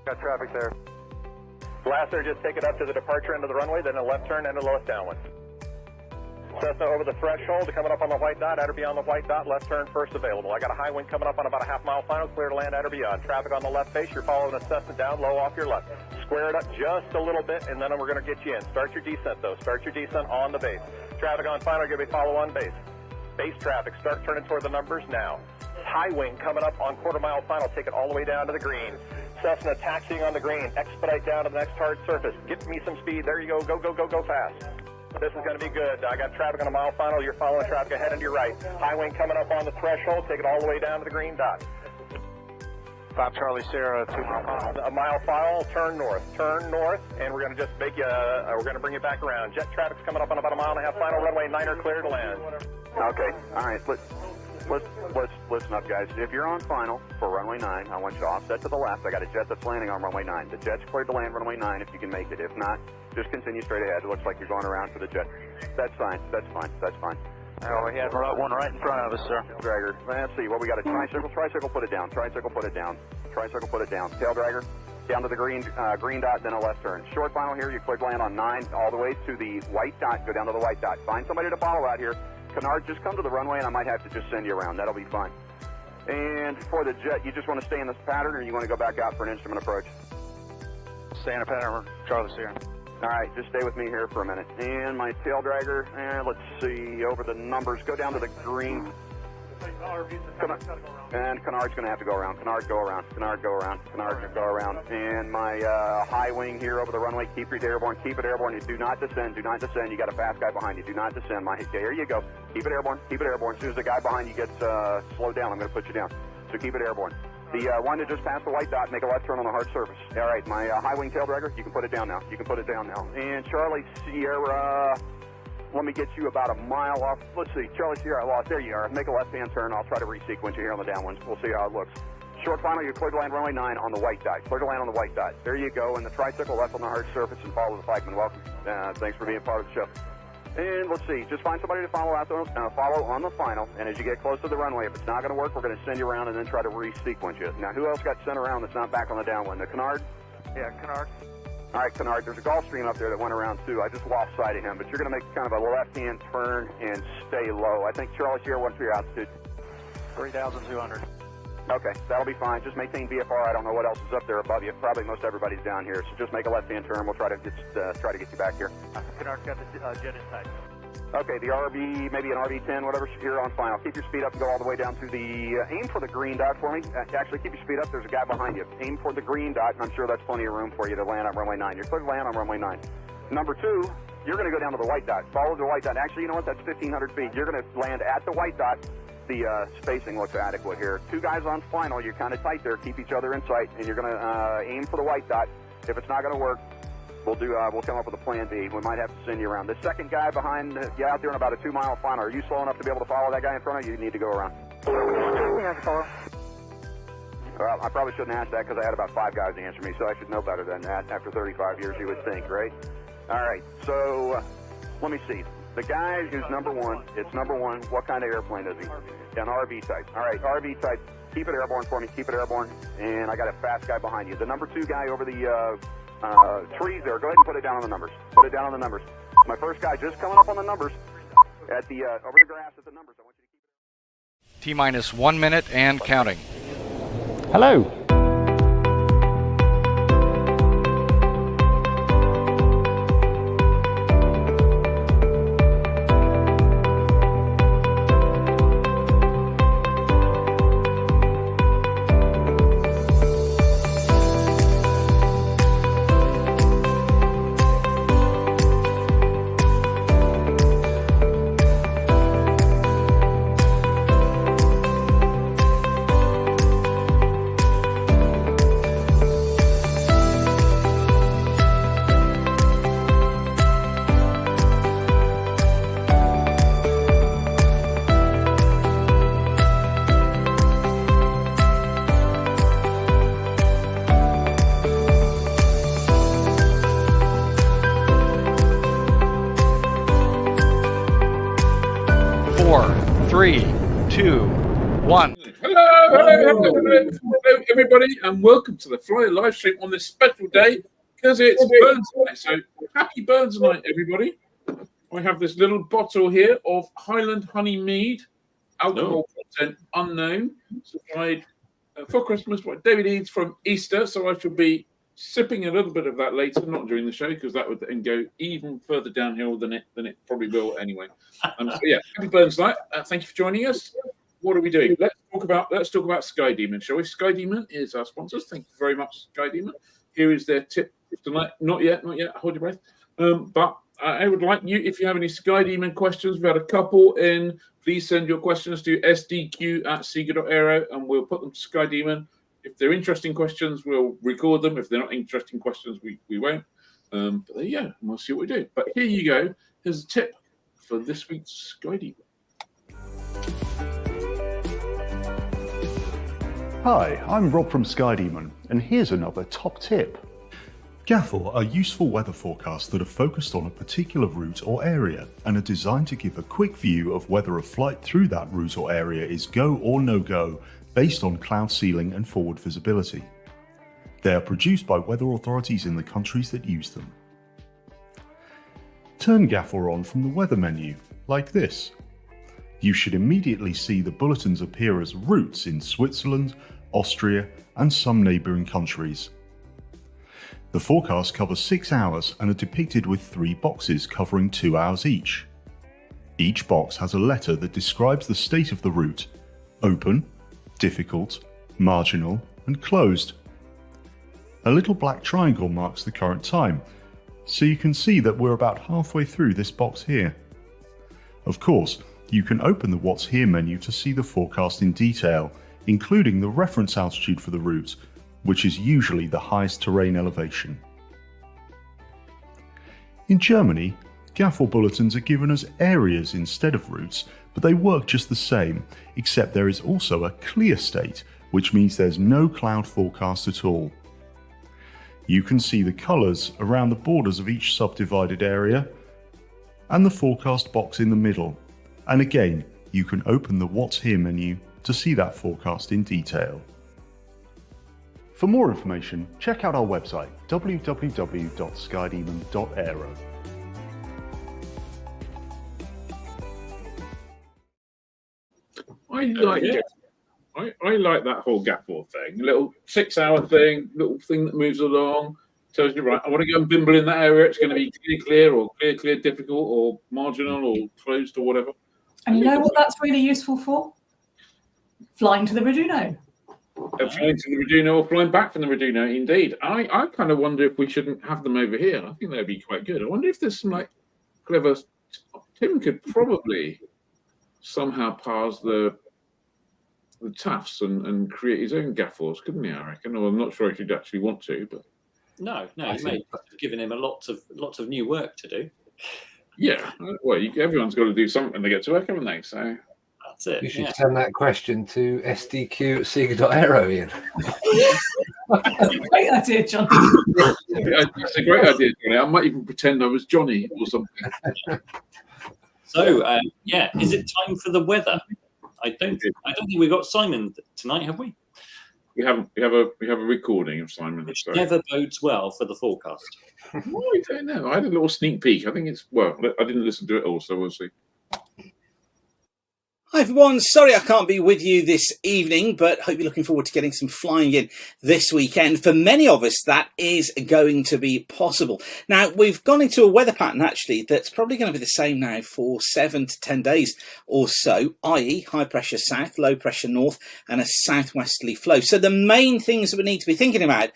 Got traffic there. Blaster, just take it up to the departure end of the runway, then a left turn and a lowest downwind. Cessna over the threshold, coming up on the white dot, at or beyond the white dot, left turn first available. I got a high wind coming up on about a half-mile final, clear to land at or beyond. Traffic on the left face, you're following a Cessna down, low off your left. Square it up just a little bit, and then we're going to get you in. Start your descent, though. Start your descent on the base. Traffic on final, give me follow on base. Base traffic, start turning toward the numbers now. High wing coming up on quarter-mile final, take it all the way down to the green. Cessna taxiing on the green, expedite down to the next hard surface. Get me some speed, there you go, go fast. This is going to be good. I got traffic on a mile final. You're following traffic ahead and to your right. High wing coming up on the threshold. Take it all the way down to the green dot. 5 Charlie Sierra, 2 mile final. A mile final, turn north, and we're going to just make you, we're going to bring you back around. Jet traffic's coming up on about a mile and a half final. Runway 9er clear to land. Okay, all right, let's listen up, guys. If you're on final for runway 9, I want you to offset to the left. I got a jet that's landing on runway 9. The jet's cleared to land runway 9 if you can make it. If not, just continue straight ahead. It looks like you're going around for the jet. That's fine. Oh, we had one right in front of us, sir. Dragger. Let's see, what we got, a tricycle, put it down. Tricycle, put it down. Tail dragger, down to the green dot, then a left turn. Short final here, you cleared land on 9, all the way to the white dot, go down to the white dot. Find somebody to follow out here. Canard, just come to the runway and I might have to just send you around. That'll be fine. And for the jet, you just want to stay in this pattern or you want to go back out for an instrument approach? Stay in a pattern, Charlie Sierra. All right, just stay with me here for a minute. And my tail dragger, let's see, over the numbers, go down to the green. And Canard's going to have to go around. Canard, go around. And my high wing here over the runway, keep it airborne. You do not descend. You got a fast guy behind you. Do not descend. There you go. Keep it airborne. As soon as the guy behind you gets slowed down, I'm going to put you down. So keep it airborne. The one that just passed the white dot, make a left turn on the hard surface. All right, my high wing tail dragger, you can put it down now. And Charlie Sierra, let me get you about a mile off. Let's see, Charlie Sierra, lost. There you are. Make a left-hand turn. I'll try to resequence you here on the downwinds. We'll see how it looks. Short final, you're cleared to land runway 9 on the white dot. There you go. And the tricycle left on the hard surface and follow the flagman. Welcome. Thanks for being part of the show. And let's see, just find somebody to follow on the final. And as you get close to the runway, if it's not going to work, we're going to send you around and then try to resequence you. Now, who else got sent around that's not back on the downwind? The Canard? Yeah, Canard. All right, Canard, there's a Gulfstream up there that went around too. I just lost sight of him, but you're going to make kind of a left-hand turn and stay low. I think Charlie Sierra, what's your altitude? 3,200. Okay, that'll be fine. Just maintain VFR. I don't know what else is up there above you. Probably most everybody's down here, so just make a left-hand turn. We'll try to get you back here. Canard's got the jet in tight. Okay, the RV, maybe an RV-10, whatever, you're on final. Keep your speed up and go all the way down to the, aim for the green dot for me. Actually, keep your speed up. There's a guy behind you. Aim for the green dot, and I'm sure that's plenty of room for you to land on runway 9. You're clear to land on runway 9. Number 2, you're going to go down to the white dot. Follow the white dot. Actually, you know what? That's 1,500 feet. You're going to land at the white dot. The spacing looks adequate here. 2 guys on final. You're kind of tight there. Keep each other in sight, and you're going to aim for the white dot. If it's not going to work, we'll come up with a plan B. We might have to send you around. The second guy behind you out there in about a 2-mile final. Are you slow enough to be able to follow that guy in front of you? You need to go around. Yeah, follow. Well, I probably shouldn't ask that because I had about 5 guys answer me, so I should know better than that. After 35 years, you would think, right? All right, so let me see. The guy who's number 1, it's number 1. What kind of airplane is he? An RV type. All right, RV type. Keep it airborne for me. Keep it airborne. And I got a fast guy behind you. The number 2 guy over the trees there. Go ahead and put it down on the numbers. My first guy just coming up on the numbers at the over the grass at the numbers. I want you to keep T-minus 1 minute and counting. Hello. Four, three, two, one. Hello! Hello, everybody, and welcome to the Flyer live stream on this special day because it's Burns Night. So happy Burns Night, everybody! I have this little bottle here of Highland Honey Mead, alcohol content unknown, supplied for Christmas by David Eads from Easter. So I shall be sipping a little bit of that later, not during the show, because that would then go even further downhill than it probably will anyway. So yeah, happy Burns Night! Thank you for joining us. What are we doing? Let's talk about Sky Demon, shall we? Sky Demon is our sponsors. Thank you very much, Sky Demon. Here is their tip tonight. Not yet. Hold your breath. But I would like you, if you have any Sky Demon questions, we've had a couple in. Please send your questions to sdq@sega.aero, and we'll put them to Sky Demon. If they're interesting questions, we'll record them. If they're not interesting questions, we won't. But there you go. We'll see what we do. But here you go. Here's a tip for this week's Sky Demon. Hi, I'm Rob from Sky Demon, and here's another top tip. GAFOR are useful weather forecasts that are focused on a particular route or area and are designed to give a quick view of whether a flight through that route or area is go or no-go based on cloud ceiling and forward visibility. They are produced by weather authorities in the countries that use them. Turn GAFOR on from the weather menu, like this. You should immediately see the bulletins appear as routes in Switzerland, Austria, and some neighbouring countries. The forecasts cover 6 hours and are depicted with 3 boxes covering 2 hours each. Each box has a letter that describes the state of the route: open, difficult, marginal, and closed. A little black triangle marks the current time, so you can see that we're about halfway through this box here. Of course, you can open the What's Here menu to see the forecast in detail, including the reference altitude for the route, which is usually the highest terrain elevation. In Germany, GAFOR bulletins are given as areas instead of routes, but they work just the same, except there is also a clear state, which means there's no cloud forecast at all. You can see the colours around the borders of each subdivided area, and the forecast box in the middle. And again, you can open the What's Here menu to see that forecast in detail. For more information, check out our website www.skydemon.aero. I like that whole GAFOR thing. A little 6-hour thing, little thing that moves along, tells you, right, I want to go and bimble in that area. It's going to be clear, or clear, difficult, or marginal, or closed, or whatever. And you know what that's really useful for? Flying to the Raduno. Flying to the Raduno or flying back from the Raduno, indeed. I kind of wonder if we shouldn't have them over here. I think that'd be quite good. I wonder if there's some clever. Tim could probably somehow parse the TAFs and create his own GAFORs, couldn't he? I reckon. Well, I'm not sure if he'd actually want to, but no, you may have given him lots of new work to do. Yeah, well, everyone's got to do something when they get to work, haven't they? So that's it. You should send that question to sdq@sega.aero, Ian. Great idea, Johnny. It's a great idea, Johnny. I might even pretend I was Johnny or something. So, is it time for the weather? I don't think we've got Simon tonight, have we? We have a recording of Simon. Which never bodes well for the forecast. Well, I don't know. I had a little sneak peek. I think I didn't listen to it all, so we'll see. Hi everyone, sorry I can't be with you this evening, but hope you're looking forward to getting some flying in this weekend. For many of us, that is going to be possible. Now, we've gone into a weather pattern actually that's probably going to be the same now for 7 to 10 days or so, i.e. high pressure south, low pressure north, and a southwesterly flow. So the main things that we need to be thinking about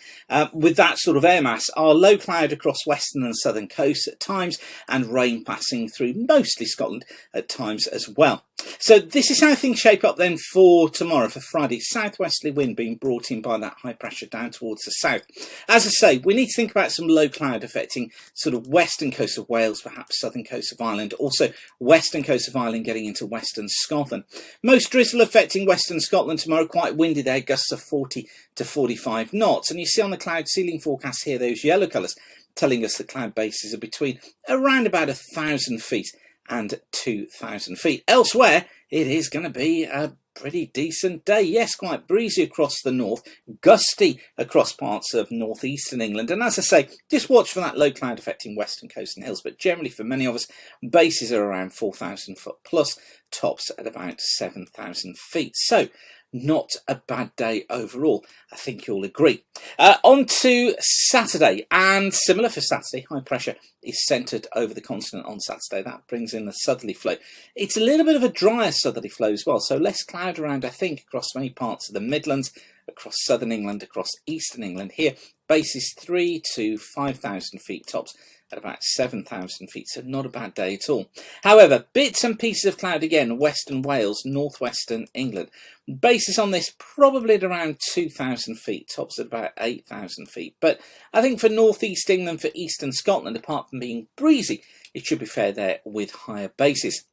with that sort of air mass are low cloud across western and southern coasts at times, and rain passing through mostly Scotland at times as well. So this is how things shape up then for tomorrow, for Friday. Southwesterly wind being brought in by that high pressure down towards the south. As I say, we need to think about some low cloud affecting sort of western coast of Wales, perhaps southern coast of Ireland, also western coast of Ireland getting into western Scotland. Most drizzle affecting western Scotland tomorrow, quite windy there, gusts of 40 to 45 knots. And you see on the cloud ceiling forecast here, those yellow colours telling us the cloud bases are between around about 1,000 feet and 2,000 feet. Elsewhere, it is going to be a pretty decent day. Yes, quite breezy across the north, gusty across parts of northeastern England. And as I say, just watch for that low cloud affecting western coast and hills. But generally, for many of us, bases are around 4,000 foot plus, tops at about 7,000 feet. So not a bad day overall. I think you'll agree. On to Saturday, and similar for Saturday, high pressure is centred over the continent on Saturday. That brings in the southerly flow. It's a little bit of a drier southerly flow as well, so less cloud around, I think, across many parts of the Midlands, across southern England, across eastern England. Here, bases 3 to 5,000 feet tops at about 7,000 feet, so not a bad day at all. However, bits and pieces of cloud again, western Wales, northwestern England. Bases on this probably at around 2,000 feet, tops at about 8,000 feet. But I think for northeast England, for eastern Scotland, apart from being breezy, it should be fair there with higher bases.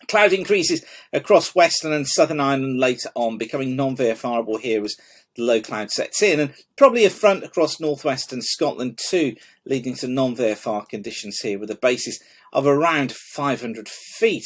Cloud increases across western and southern Ireland later on, becoming non-VFRable here as the low cloud sets in, and probably a front across northwestern Scotland too, leading to non-VFR conditions here with a basis of around 500 feet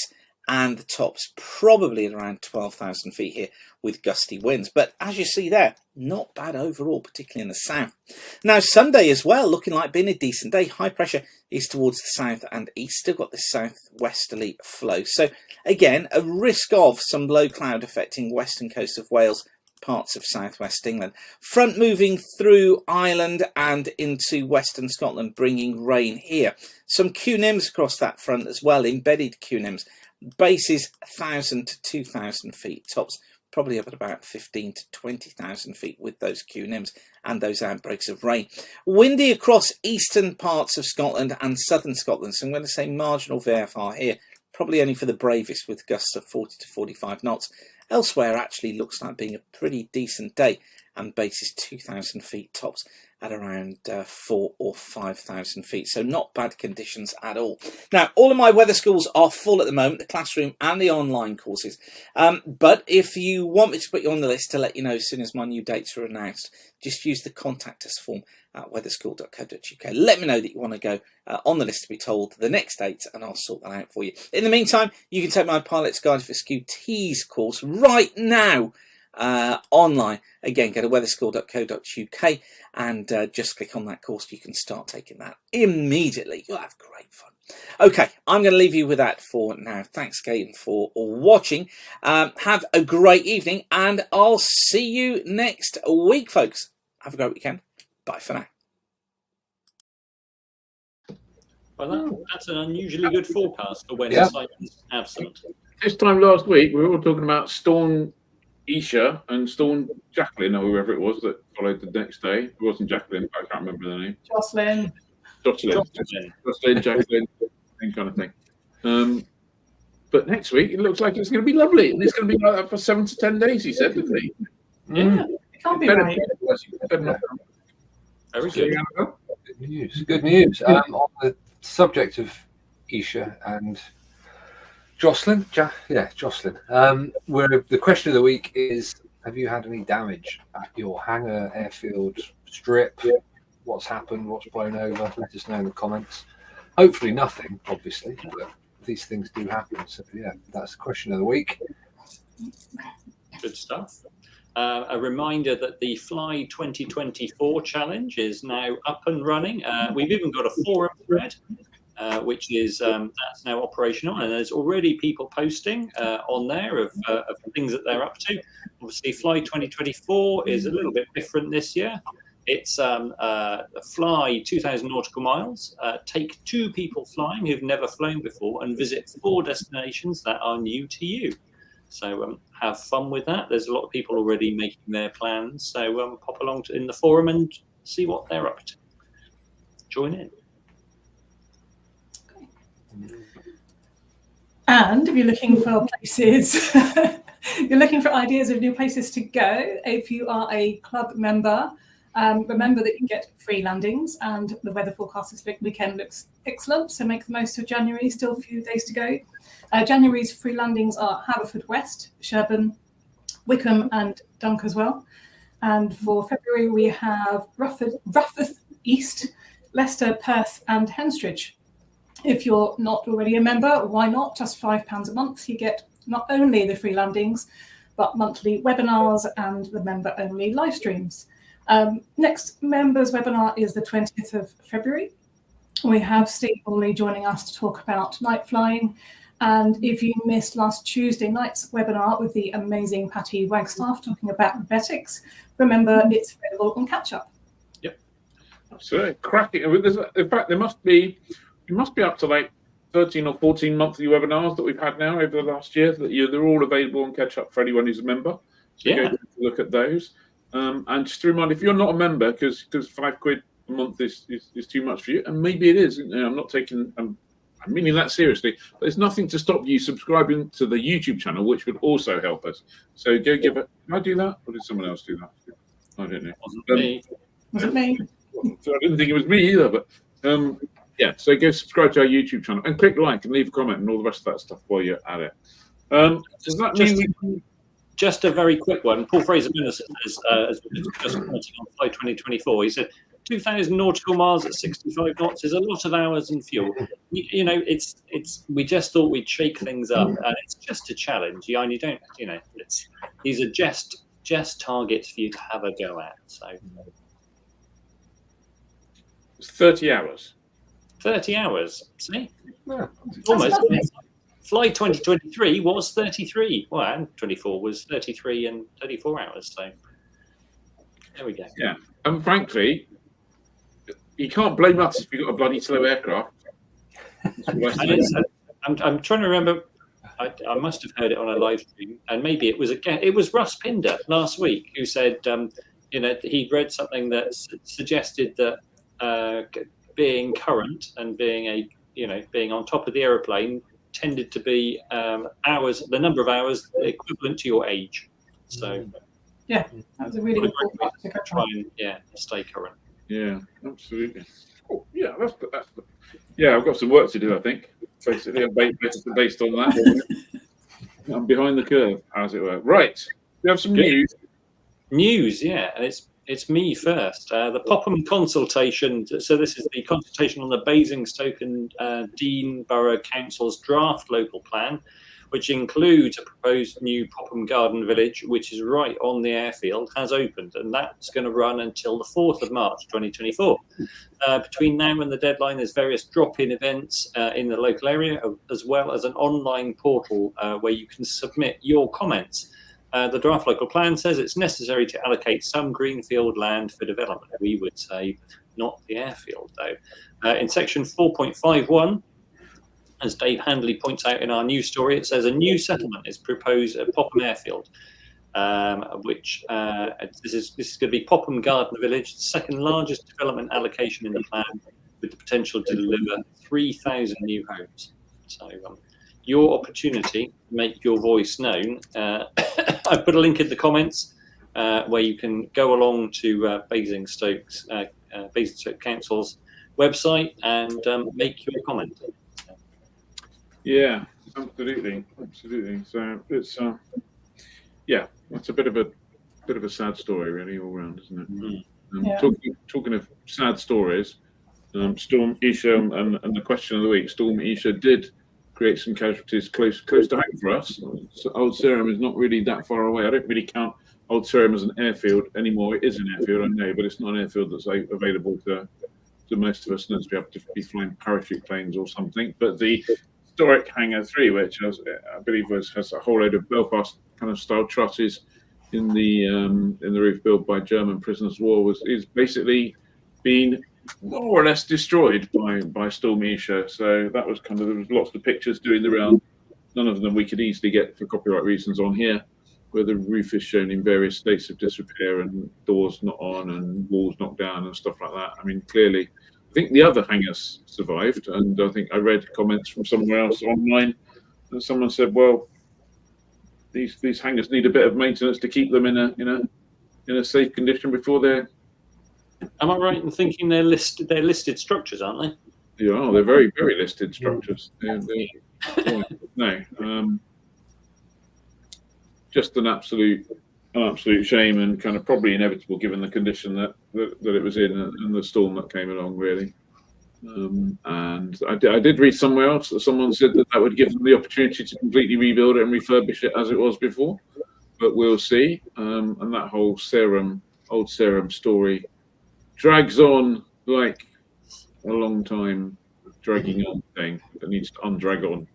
and the tops probably at around 12,000 feet here with gusty winds. But as you see there, not bad overall, particularly in the south. Now Sunday as well, looking like being a decent day. High pressure is towards the south and east, still got this southwesterly flow. So again, a risk of some low cloud affecting western coast of Wales, parts of southwest England. Front moving through Ireland and into western Scotland, bringing rain here. Some QNIMs across that front as well, embedded QNIMs. Bases 1,000 to 2,000 feet, tops probably up at about 15 to 20,000 feet with those QNIMs and those outbreaks of rain. Windy across eastern parts of Scotland and southern Scotland, so I'm going to say marginal VFR here, probably only for the bravest with gusts of 40 to 45 knots. Elsewhere actually looks like being a pretty decent day, and bases 2,000 feet, tops at around 4,000 or 5,000 feet. So not bad conditions at all. Now, all of my weather schools are full at the moment, the classroom and the online courses. But if you want me to put you on the list to let you know as soon as my new dates are announced, just use the contact us form at weatherschool.co.uk. Let me know that you want to go on the list to be told the next date, and I'll sort that out for you. In the meantime, you can take my Pilot's Guide for Skew T's course right now online. Again, go to weatherschool.co.uk and just click on that course. You can start taking that immediately. You'll have great fun. Okay, I'm going to leave you with that for now. Thanks again for watching. Have a great evening, and I'll see you next week, folks. Have a great weekend. Bye for now. Well, that's an unusually good forecast for when Simon's absent. This time last week, we were all talking about Storm Isha and Storm Jacqueline, or whoever it was that followed the next day. It wasn't Jacqueline, I can't remember the name. Jocelyn, Jacqueline, same kind of thing. But next week, it looks like it's going to be lovely, and it's going to be like that for 7 to 10 days, he said, didn't he? Yeah. It can't be right. Very good. Good news. Good news. On the subject of Isha and Jocelyn, Jocelyn. Where the question of the week is: have you had any damage at your hangar, airfield, strip? What's happened? What's blown over? Let us know in the comments. Hopefully nothing, obviously, but these things do happen. So yeah, that's the question of the week. Good stuff. A reminder that the Fly 2024 challenge is now up and running. We've even got a forum thread, which is that's now operational, and there's already people posting on there of the things that they're up to. Obviously, Fly 2024 is a little bit different this year. It's a fly 2,000 nautical miles, take 2 people flying who've never flown before, and visit 4 destinations that are new to you. So have fun with that. There's a lot of people already making their plans. So pop along in the forum and see what they're up to. Join in. And if you're looking for places, you're looking for ideas of new places to go, if you are a club member, remember that you get free landings, and the weather forecast this weekend looks excellent, so make the most of January. Still a few days to go. January's free landings are Haverfordwest, Sherburn, Wickham and Dunk as well. And for February we have Rufford East, Leicester, Perth and Henstridge. If you're not already a member, why not? Just £5 a month. You get not only the free landings, but monthly webinars and the member-only live streams. Next members webinar is the 20th of February. We have Steve Morley joining us to talk about night flying. And if you missed last Tuesday night's webinar with the amazing Patty Wagstaff talking about robotics, remember it's available on catch up. Yep, absolutely cracking. In fact, it must be up to like 13 or 14 monthly webinars that we've had now over the last year. That they're all available on catch up for anyone who's a member. So go look at those. And just to remind, if you're not a member, because £5 a month is too much for you, and maybe it is. I'm not taking. I'm meaning that seriously, but there's nothing to stop you subscribing to the YouTube channel, which would also help us. So go give it. Can I do that, or did someone else do that? I don't know. Wasn't me. So I didn't think it was me either, but yeah. So go subscribe to our YouTube channel and click like and leave a comment and all the rest of that stuff while you're at it. Does that mean just a very quick one? Paul Fraser-Minnis says, as we were just commenting on Flight 2024, he said 2,000 nautical miles at 65 knots is a lot of hours and fuel. You know, it's. We just thought we'd shake things up, and it's just a challenge. You only don't. You know, these are just targets for you to have a go at. So it's 30 hours. 30 hours. See, Almost. Flight 2023 was 33. Well, and 24 was 33 and 34 hours. So there we go. Yeah, and frankly, you can't blame us if you've got a bloody slow aircraft. I'm trying to remember. I must have heard it on a live stream, and maybe it was Russ Pinder last week who said, he'd read something that suggested that being current and being being on top of the aeroplane tended to be hours, the number of hours equivalent to your age. So yeah, that was a really good point to try and stay current. Yeah, absolutely. Oh, yeah, that's I've got some work to do, I think. Basically, based on that. I'm behind the curve, as it were. Right, we have some news. News, yeah, and it's me first. The Popham consultation. So this is the consultation on the Basingstoke and Dean Borough Council's draft local plan, which includes a proposed new Popham Garden Village, which is right on the airfield, has opened, and that's going to run until the 4th of March 2024. Between now and the deadline, there's various drop-in events in the local area, as well as an online portal where you can submit your comments. The draft local plan says it's necessary to allocate some greenfield land for development. We would say not the airfield, though. In section 4.51, as Dave Handley points out in our news story, it says a new settlement is proposed at Popham Airfield, which this is going to be Popham Garden Village, the second largest development allocation in the plan, with the potential to deliver 3,000 new homes. So your opportunity to make your voice known. I've put a link in the comments where you can go along to Basingstoke Council's website and make your comment. Yeah, absolutely. So it's it's a bit of a sad story, really, all round, isn't it? Talking of sad stories, Storm Isha and the question of the week. Storm Isha did create some casualties close to home for us. So Old Sarum is not really that far away. I don't really count Old Sarum as an airfield anymore. It is an airfield, I know, but it's not an airfield that's available to most of us, unless we have to be flying parachute planes or something. But the historic Hangar 3, which I believe has a whole load of Belfast kind of style trusses in the roof built by German prisoners of war, is basically been more or less destroyed by Storm Isha. So that was there was lots of pictures doing the round. None of them we could easily get for copyright reasons on here, where the roof is shown in various states of disrepair and doors not on and walls knocked down and stuff like that. I mean, clearly, I think the other hangars survived, and I think I read comments from somewhere else online that someone said, "Well, these hangars need a bit of maintenance to keep them in a safe condition before they're." Am I right in thinking they're listed structures, aren't they? Yeah, they're very, very listed structures. Just an absolute shame, and kind of probably inevitable given the condition that it was in and the storm that came along, really. And I did read somewhere else that someone said that would give them the opportunity to completely rebuild it and refurbish it as it was before. but we'll see. And that whole old serum story drags on like a long time dragging on thing that needs to undrag on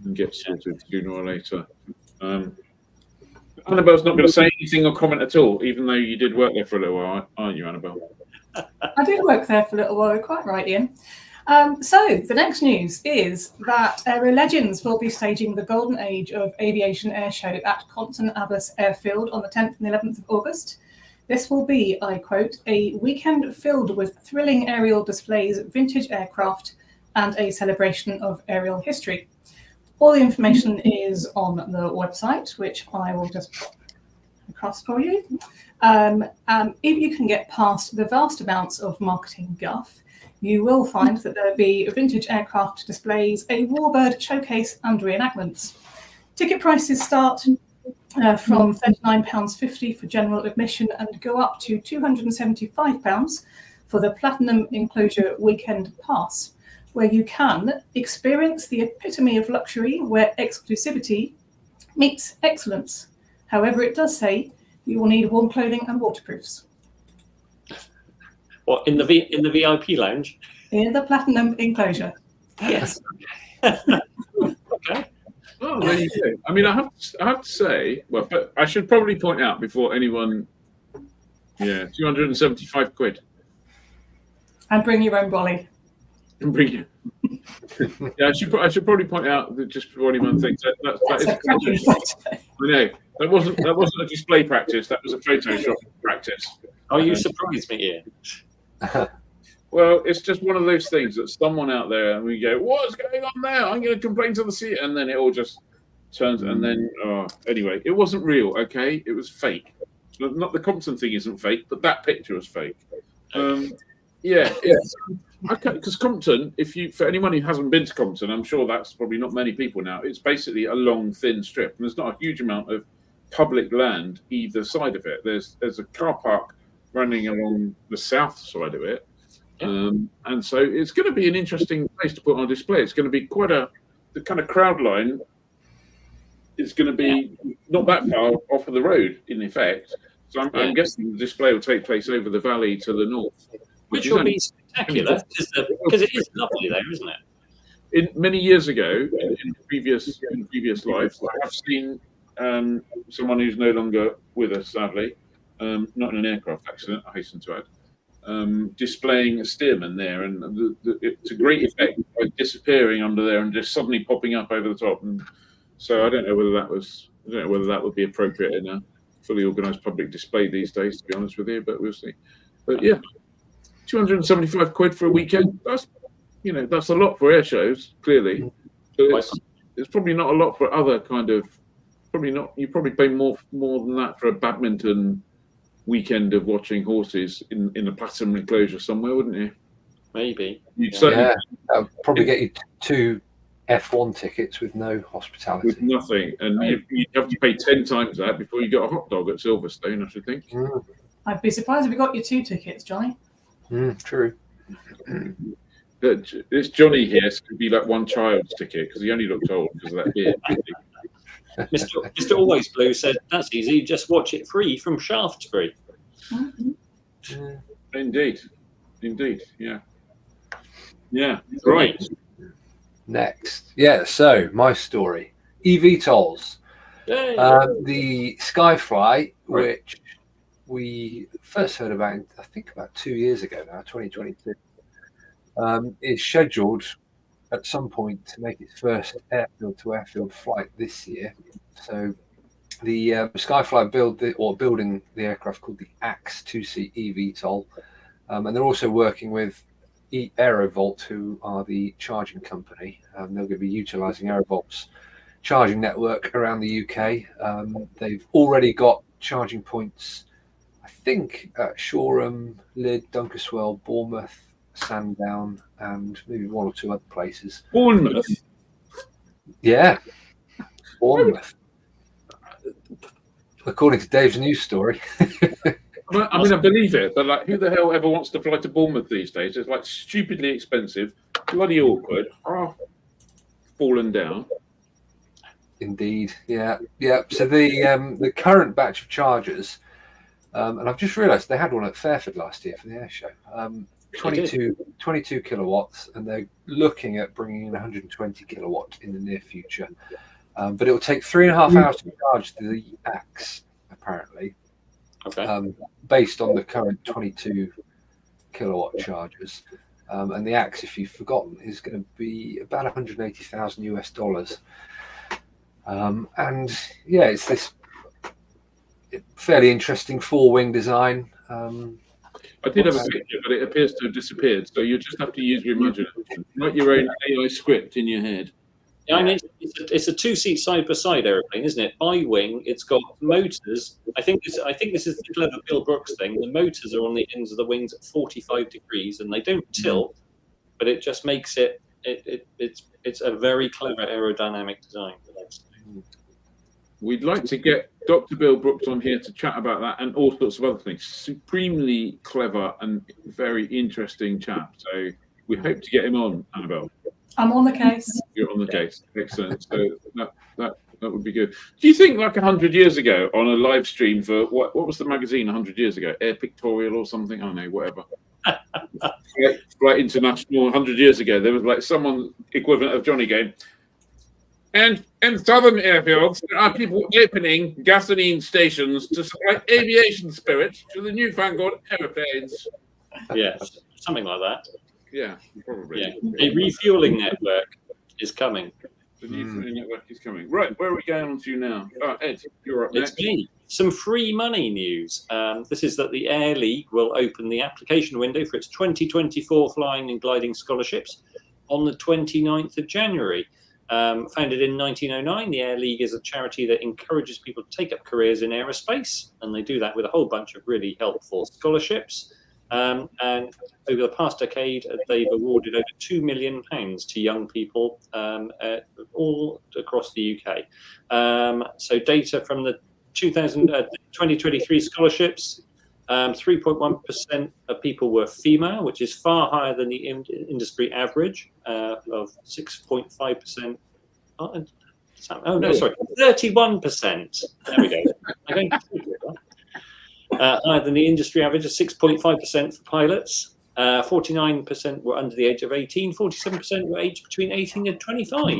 and get sorted sooner or later. Annabelle's not going to say anything or comment at all, even though you did work there for a little while, aren't you, Annabelle? I did work there for a little while, quite right, Ian. So the next news is that Aero Legends will be staging the Golden Age of Aviation Air Show at Compton Abbas Airfield on the 10th and 11th of August. This will be, I quote, a weekend filled with thrilling aerial displays, vintage aircraft, and a celebration of aerial history. All the information is on the website, which I will just put across for you. If you can get past the vast amounts of marketing guff, you will find that there'll be vintage aircraft displays, a warbird showcase, and reenactments. Ticket prices start from £39.50 for general admission and go up to £275 for the Platinum Enclosure Weekend Pass, where you can experience the epitome of luxury where exclusivity meets excellence. However, it does say you will need warm clothing and waterproofs. What, in the VIP lounge? In the Platinum Enclosure, yes. Okay. Oh, there you go. I mean, I have to say, well, but I should probably point out before anyone, 275 quid. And bring your own brolly. And bring it. Yeah, I should probably point out that just before anyone thinks I know that wasn't a display practice. That was a Photoshop practice. Oh, you surprised me, Ian. Well, it's just one of those things that someone out there, and we go, "What's going on there? I'm going to complain to the seat," and then it all just turns. And then, anyway, it wasn't real. Okay, it was fake. Not the Compton thing isn't fake, but that picture was fake. Yeah. Okay, because Compton, for anyone who hasn't been to Compton, I'm sure that's probably not many people now. It's basically a long, thin strip, and there's not a huge amount of public land either side of it. There's a car park running along the south side of it, and so it's going to be an interesting place to put on display. It's going to be quite the kind of crowd line. It's going to be not that far off of the road, in effect. So I'm guessing the display will take place over the valley to the north. Which will be spectacular, because it is lovely there, isn't it? Many years ago, in previous lives, I have seen someone who's no longer with us, sadly, not in an aircraft accident, I hasten to add, displaying a Stearman there, and to great effect, like disappearing under there and just suddenly popping up over the top. And so I don't know whether that would be appropriate in a fully organised public display these days, to be honest with you, but we'll see. But yeah. 275 quid for a weekend. That's a lot for air shows, clearly. But it's probably not a lot for other kind of. Probably not. You probably pay more than that for a badminton weekend of watching horses in a Platinum Enclosure somewhere, wouldn't you? Maybe. I'll probably get you 2 F1 tickets with no hospitality. With nothing, and you have to pay 10 times that before you get a hot dog at Silverstone, I should think. I'd be surprised if we got you 2 tickets, Johnny. True. It's Johnny here, so it'd be like one child's ticket because he only looked old because of that beard. Mr. Always Blue said, "That's easy. Just watch it free from Shaftesbury." Indeed. Yeah. Right. Next, so my story: eVTOLs. The Skyfly, which we first heard about, I think, about 2 years ago now, 2022, is scheduled at some point to make its first airfield-to-airfield flight this year. So the Skyfly building the aircraft called the AX 2-seat eVTOL, and they're also working with Aerovolt, who are the charging company. They're going to be utilising Aerovolt's charging network around the UK. They've already got charging points, I think, at Shoreham, Lydd, Dunkeswell, Bournemouth, Sandown, and maybe 1 or 2 other places. Bournemouth? Yeah, Bournemouth. According to Dave's news story. I mean, I believe it, but like, who the hell ever wants to fly to Bournemouth these days? It's like stupidly expensive, bloody awkward, fallen down. Indeed, yeah. So the current batch of Chargers, and I've just realised they had one at Fairford last year for the air show. 22 kilowatts, and they're looking at bringing in 120 kilowatt in the near future. But it will take 3.5 hours to charge the Axe, apparently. Okay. Based on the current 22 kilowatt chargers. And the Axe, if you've forgotten, is going to be about $180,000 US. And yeah, it's this fairly interesting four-wing design. I did have a picture, but it appears to have disappeared. So you just have to use your imagination, write your own AI script in your head. Yeah, I mean, it's a two-seat side-by-side airplane, isn't it? Bi-wing. It's got motors. I think this is the clever Bill Brooks thing. The motors are on the ends of the wings at 45 degrees, and they don't tilt, but it just makes it's a very clever aerodynamic design. We'd like to get Dr. Bill Brooks on here to chat about that and all sorts of other things. Supremely clever and very interesting chap. So we hope to get him on, Annabelle. I'm on the case. You're on the case. Excellent. So that would be good. Do you think like 100 years ago on a live stream for what was the magazine 100 years ago? Air Pictorial or something? I don't know, whatever. Flight International 100 years ago, there was like someone equivalent of Johnny going, and in southern airfields, there are people opening gasoline stations to supply aviation spirit to the newfangled aeroplanes. Yes, something like that. Yeah, probably. Yeah. A refueling network is coming. The refueling network is coming. Right, where are we going on to now? Ed, you're up next. It's me. Some free money news. This is that the Air League will open the application window for its 2024 flying and gliding scholarships on the 29th of January. Founded in 1909, the Air League is a charity that encourages people to take up careers in aerospace, and they do that with a whole bunch of really helpful scholarships. And over the past decade, they've awarded over £2 million to young people all across the UK. So data from the 2023 scholarships, 3.1% of people were female, which is far higher than the industry average of 6.5%. Oh, no, sorry, 31%. There we go. Higher than the industry average of 6.5% for pilots. 49% were under the age of 18. 47% were aged between 18 and 25.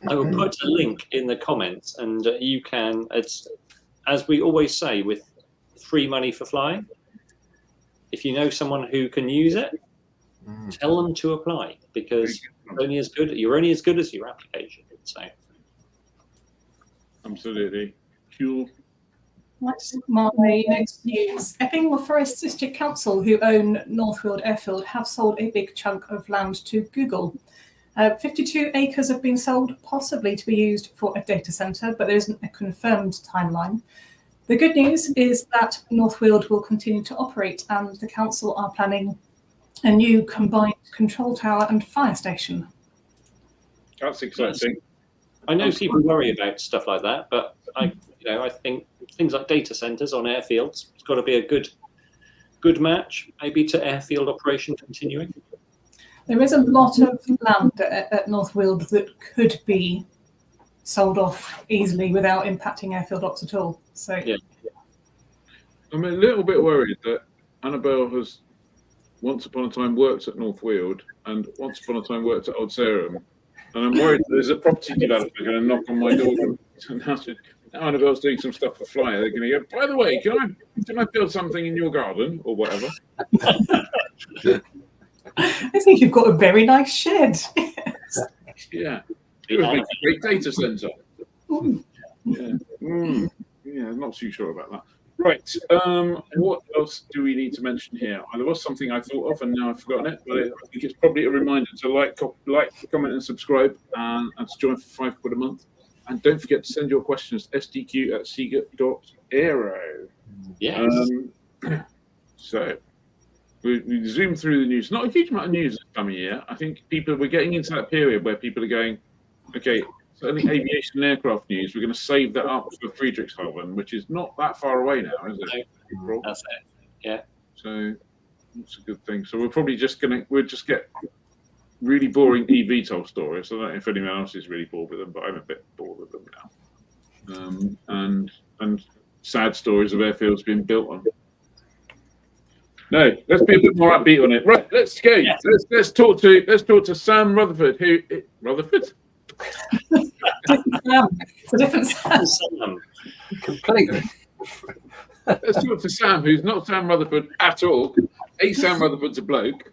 I will put a link in the comments, and you can. It's as we always say with free money for flying. If you know someone who can use it, tell them to apply, because you're only as good as your application. So, absolutely, cool. Let's mark the next news. Epping Forest District Council, who own Northfield Airfield, have sold a big chunk of land to Google. 52 acres have been sold, possibly to be used for a data centre, but there isn't a confirmed timeline. The good news is that Northfield will continue to operate, and the council are planning a new combined control tower and fire station. That's exciting. I know people worry about stuff like that, but I think things like data centres on airfields, it's got to be a good match, maybe to airfield operation continuing. There is a lot of land at Northfield that could be sold off easily without impacting airfield ops at all. So yeah. I'm a little bit worried that Annabelle has once upon a time worked at Northfield and once upon a time worked at Old Sarum, and I'm worried that there's a property developer going to knock on my door. Now Annabelle's doing some stuff for Flyer. They're going to go, by the way, can I build something in your garden or whatever? I think you've got a very nice shed. Yeah. It would make a great data centre. Yeah, I'm not too sure about that. Right. What else do we need to mention here? There was something I thought of and now I've forgotten it, but I think it's probably a reminder to like, comment, and subscribe, and to join for £5 a month. And don't forget to send your questions to sdq@seagate.aero. Yes. So we zoom through the news. Not a huge amount of news this time of year. I think we're getting into that period where people are going, okay, certainly aviation and aircraft news, we're going to save that up for Friedrichshafen, which is not that far away now, is it? No, that's it. Yeah. So that's a good thing. So we'll probably just get really boring eVTOL stories. I don't know if anyone else is really bored with them, but I'm a bit bored with them now. And sad stories of airfields being built on. No, let's be a bit more upbeat on it. Right, let's go. Yeah. Let's talk to Sam Rutherford. Rutherford? It's a different Sam. Completely. Let's talk to Sam, who's not Sam Rutherford at all. Sam Rutherford's a bloke.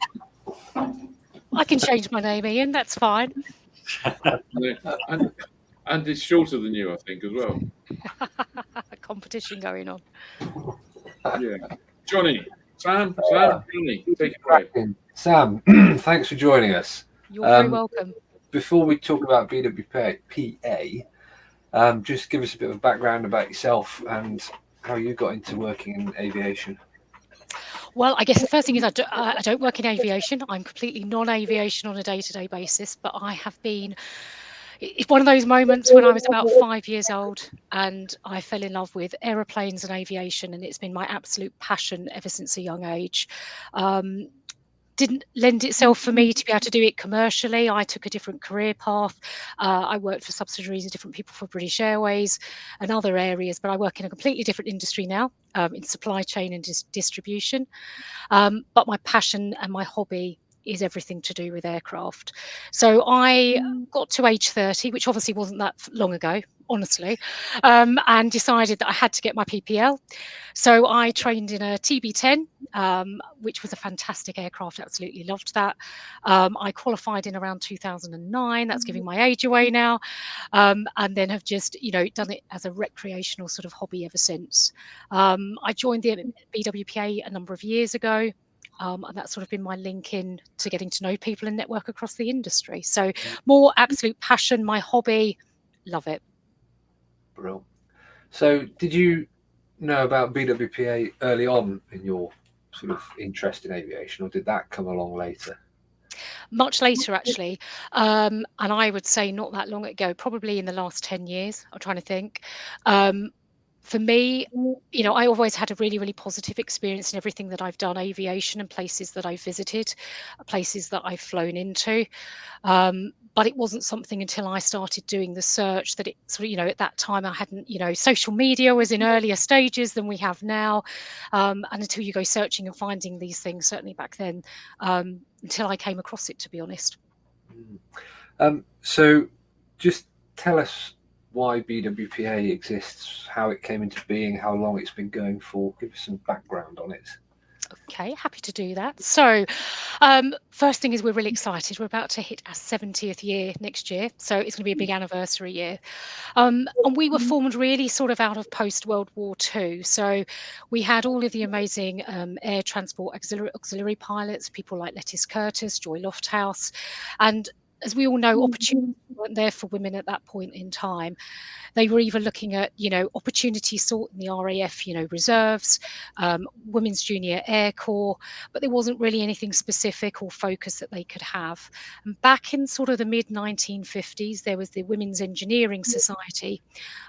I can change my name, Ian. That's fine. And it's shorter than you, I think, as well. Competition going on. Yeah. Johnny. Sam, Johnny, take it away. Sam, thanks for joining us. You're very welcome. Before we talk about BWPA, just give us a bit of background about yourself and how you got into working in aviation. Well, I guess the first thing is I don't work in aviation. I'm completely non-aviation on a day-to-day basis, but I have been. It's one of those moments when I was about 5 years old and I fell in love with aeroplanes and aviation, and it's been my absolute passion ever since a young age. Didn't lend itself for me to be able to do it commercially. I took a different career path. I worked for subsidiaries of different people for British Airways and other areas, but I work in a completely different industry now, in supply chain and distribution. But my passion and my hobby is everything to do with aircraft. So I got to age 30, which obviously wasn't that long ago, honestly, and decided that I had to get my PPL. So I trained in a TB10, which was a fantastic aircraft. Absolutely loved that. I qualified in around 2009. That's giving my age away now. And then have just, done it as a recreational sort of hobby ever since. I joined the BWPA a number of years ago. And that's sort of been my link in to getting to know people and network across the industry. So more absolute passion, my hobby, love it. Brilliant. So did you know about BWPA early on in your sort of interest in aviation, or did that come along later? Much later, actually. And I would say not that long ago, probably in the last 10 years. I'm trying to think. For me, I always had a really, really positive experience in everything that I've done, aviation and places that I've visited, places that I've flown into. But it wasn't something until I started doing the search that it sort of, at that time I hadn't, social media was in earlier stages than we have now. And until you go searching and finding these things, certainly back then, until I came across it, to be honest. So just tell us why BWPA exists, how it came into being, how long it's been going for. Give us some background on it. Okay, happy to do that. So first thing is we're really excited. We're about to hit our 70th year next year. So it's going to be a big anniversary year. And we were formed really sort of out of post-World War II. So we had all of the amazing air transport auxiliary pilots, people like Lettice Curtis, Joy Lofthouse. And as we all know, opportunities weren't there for women at that point in time. They were either looking at, opportunities sought in the RAF, reserves, Women's Junior Air Corps, but there wasn't really anything specific or focus that they could have. And back in sort of the mid-1950s, there was the Women's Engineering Society,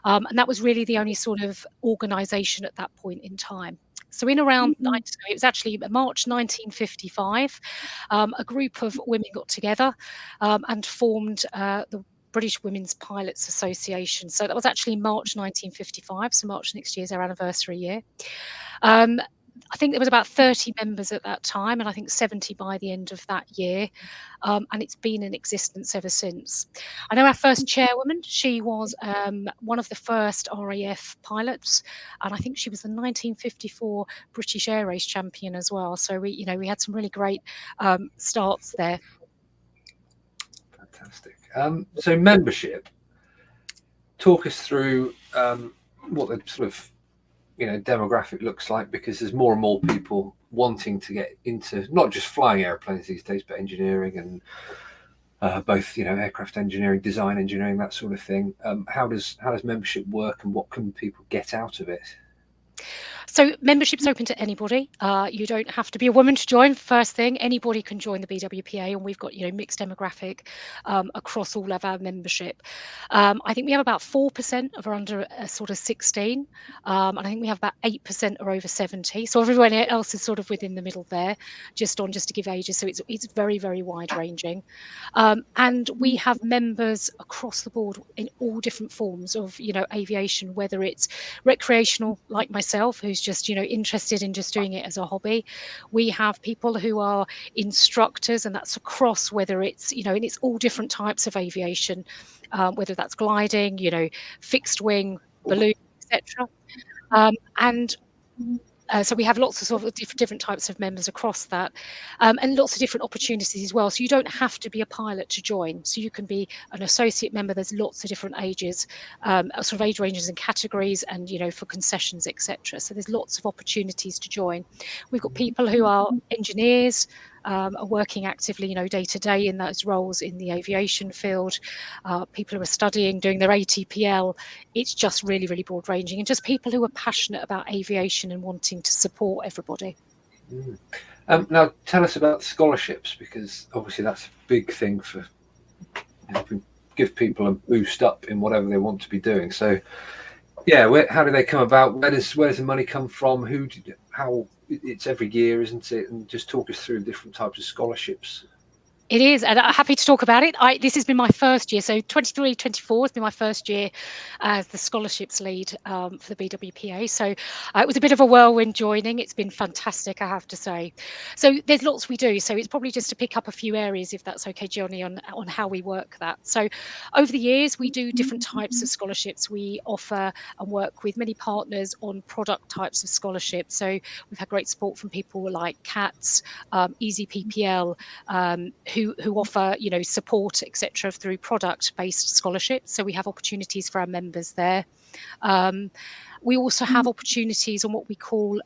and that was really the only sort of organisation at that point in time. So in around, it was actually March 1955, a group of women got together and formed the British Women's Pilots Association. So that was actually March 1955. So March next year is our anniversary year. I think there was about 30 members at that time, and I think 70 by the end of that year. And it's been in existence ever since. I know our first chairwoman, she was one of the first RAF pilots, and I think she was the 1954 British Air Race champion as well. So we had some really great starts there. Fantastic. So membership, talk us through what the sort of demographic looks like, because there's more and more people wanting to get into not just flying airplanes these days, but engineering and both aircraft engineering, design engineering, that sort of thing. How does membership work, and what can people get out of it? So membership's open to anybody. You don't have to be a woman to join. First thing, anybody can join the BWPA, and we've got mixed demographic across all of our membership. I think we have about 4% are under sort of 16, and I think we have about 8% are over 70. So everyone else is sort of within the middle there, just to give ages. So it's very, very wide ranging, and we have members across the board in all different forms of aviation, whether it's recreational like myself, who's just interested in just doing it as a hobby. We have people who are instructors, and that's across whether it's and it's all different types of aviation, whether that's gliding, fixed wing, balloon, etc. And so we have lots of sort of different types of members across that, and lots of different opportunities as well. So you don't have to be a pilot to join. So you can be an associate member. There's lots of different ages, sort of age ranges and categories, and for concessions, etc. So there's lots of opportunities to join. We've got people who are engineers, are working actively, day to day in those roles in the aviation field. People who are studying, doing their ATPL. It's just really, really broad ranging, and just people who are passionate about aviation and wanting to support everybody. Now, tell us about scholarships, because obviously that's a big thing for helping give people a boost up in whatever they want to be doing. So, yeah, how do they come about? Where does the money come from? How? It's every year, isn't it? And just talk us through different types of scholarships. It is, and I'm happy to talk about it. This has been my first year, so 23-24 has been my first year as the scholarships lead for the BWPA. So it was a bit of a whirlwind joining. It's been fantastic, I have to say. So there's lots we do. So it's probably just to pick up a few areas, if that's okay, Johnny, on how we work that. So over the years, we do different types of scholarships. We offer and work with many partners on product types of scholarships. So we've had great support from people like CATS, Easy PPL, who offer support, etc., through product-based scholarships. So we have opportunities for our members there. We also have opportunities on what we call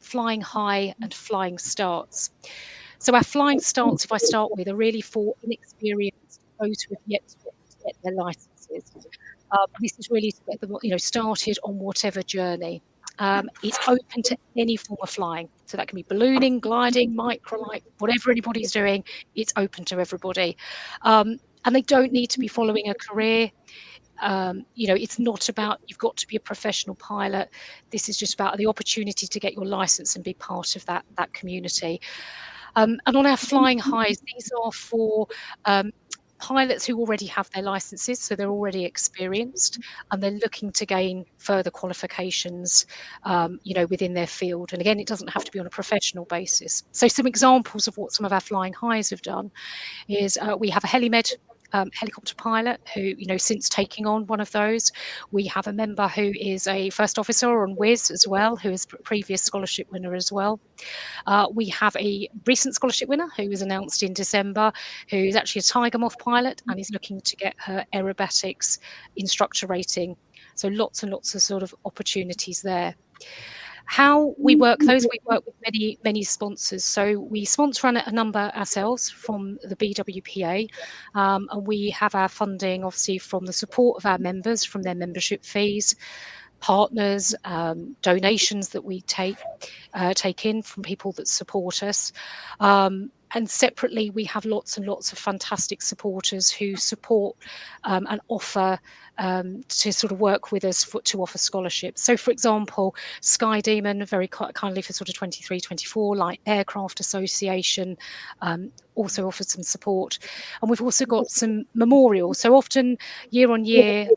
flying high and flying starts. So our flying starts, if I start with, are really for inexperienced, those who have yet to get their licenses. This is really to get them started on whatever journey. It's open to any form of flying. So that can be ballooning, gliding, microlight, whatever anybody's doing, it's open to everybody. And they don't need to be following a career. It's not about you've got to be a professional pilot. This is just about the opportunity to get your license and be part of that community. And on our flying highs, these are for pilots who already have their licenses, so they're already experienced, and they're looking to gain further qualifications, within their field. And again, it doesn't have to be on a professional basis. So some examples of what some of our flying highs have done is we have a helimed helicopter pilot who, since taking on one of those, we have a member who is a first officer on WIS as well, who is a previous scholarship winner as well. We have a recent scholarship winner who was announced in December, who is actually a Tiger Moth pilot and is looking to get her aerobatics instructor rating. So lots and lots of sort of opportunities there. How we work those, we work with many sponsors. So we sponsor a number ourselves from the BWPA, and we have our funding obviously from the support of our members, from their membership fees, partners, donations that we take in from people that support us. And separately, we have lots and lots of fantastic supporters who support and offer to sort of work with us to offer scholarships. So, for example, Sky Demon, very kindly for sort of 23-24, Light Aircraft Association, also offers some support. And we've also got some memorials. So often, year on year,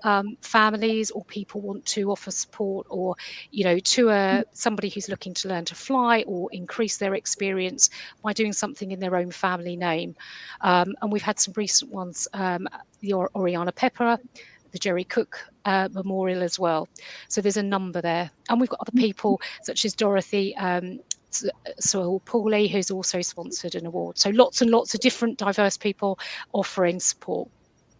families or people want to offer support or, to somebody who's looking to learn to fly or increase their experience by doing something in their own family name. And we've had some recent ones, the Oriana Pepper, the Jerry Cook Memorial as well. So there's a number there. And we've got other people such as Dorothy Paulie, who's also sponsored an award. So lots and lots of different diverse people offering support.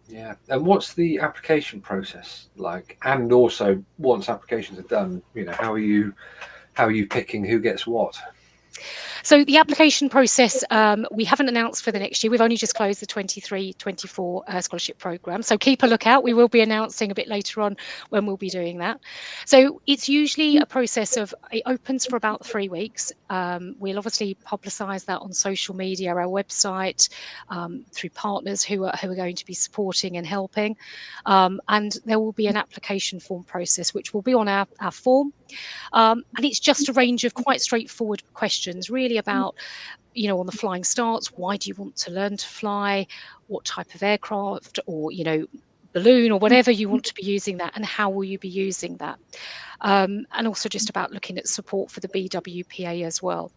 Yeah. And what's the application process like? And also, once applications are done, how are you picking who gets what? So the application process, we haven't announced for the next year. We've only just closed the 23-24 scholarship programme. So keep a lookout. We will be announcing a bit later on when we'll be doing that. So it's usually a process of, it opens for about 3 weeks. We'll obviously publicise that on social media, our website, through partners who are going to be supporting and helping. And there will be an application form process, which will be on our form. And it's just a range of quite straightforward questions, really about, on the flying starts, why do you want to learn to fly, what type of aircraft or, balloon or whatever you want to be using that, and how will you be using that? And also just about looking at support for the BWPA as well.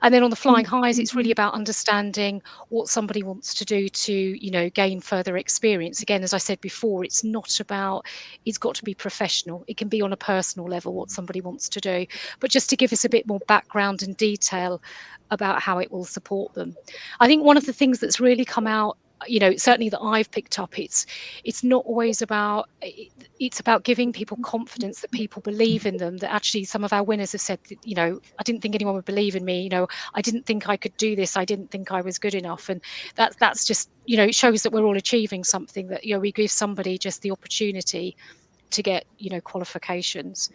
And then on the flying highs, it's really about understanding what somebody wants to do to, gain further experience. Again, as I said before, it's got to be professional. It can be on a personal level what somebody wants to do, but just to give us a bit more background and detail about how it will support them. I think one of the things that's really come out, certainly that I've picked up, it's not always about, it's about giving people confidence that people believe in them, that actually some of our winners have said, I didn't think anyone would believe in me, I didn't think I could do this, I didn't think I was good enough. And that's just, it shows that we're all achieving something, that, we give somebody just the opportunity to get, qualifications.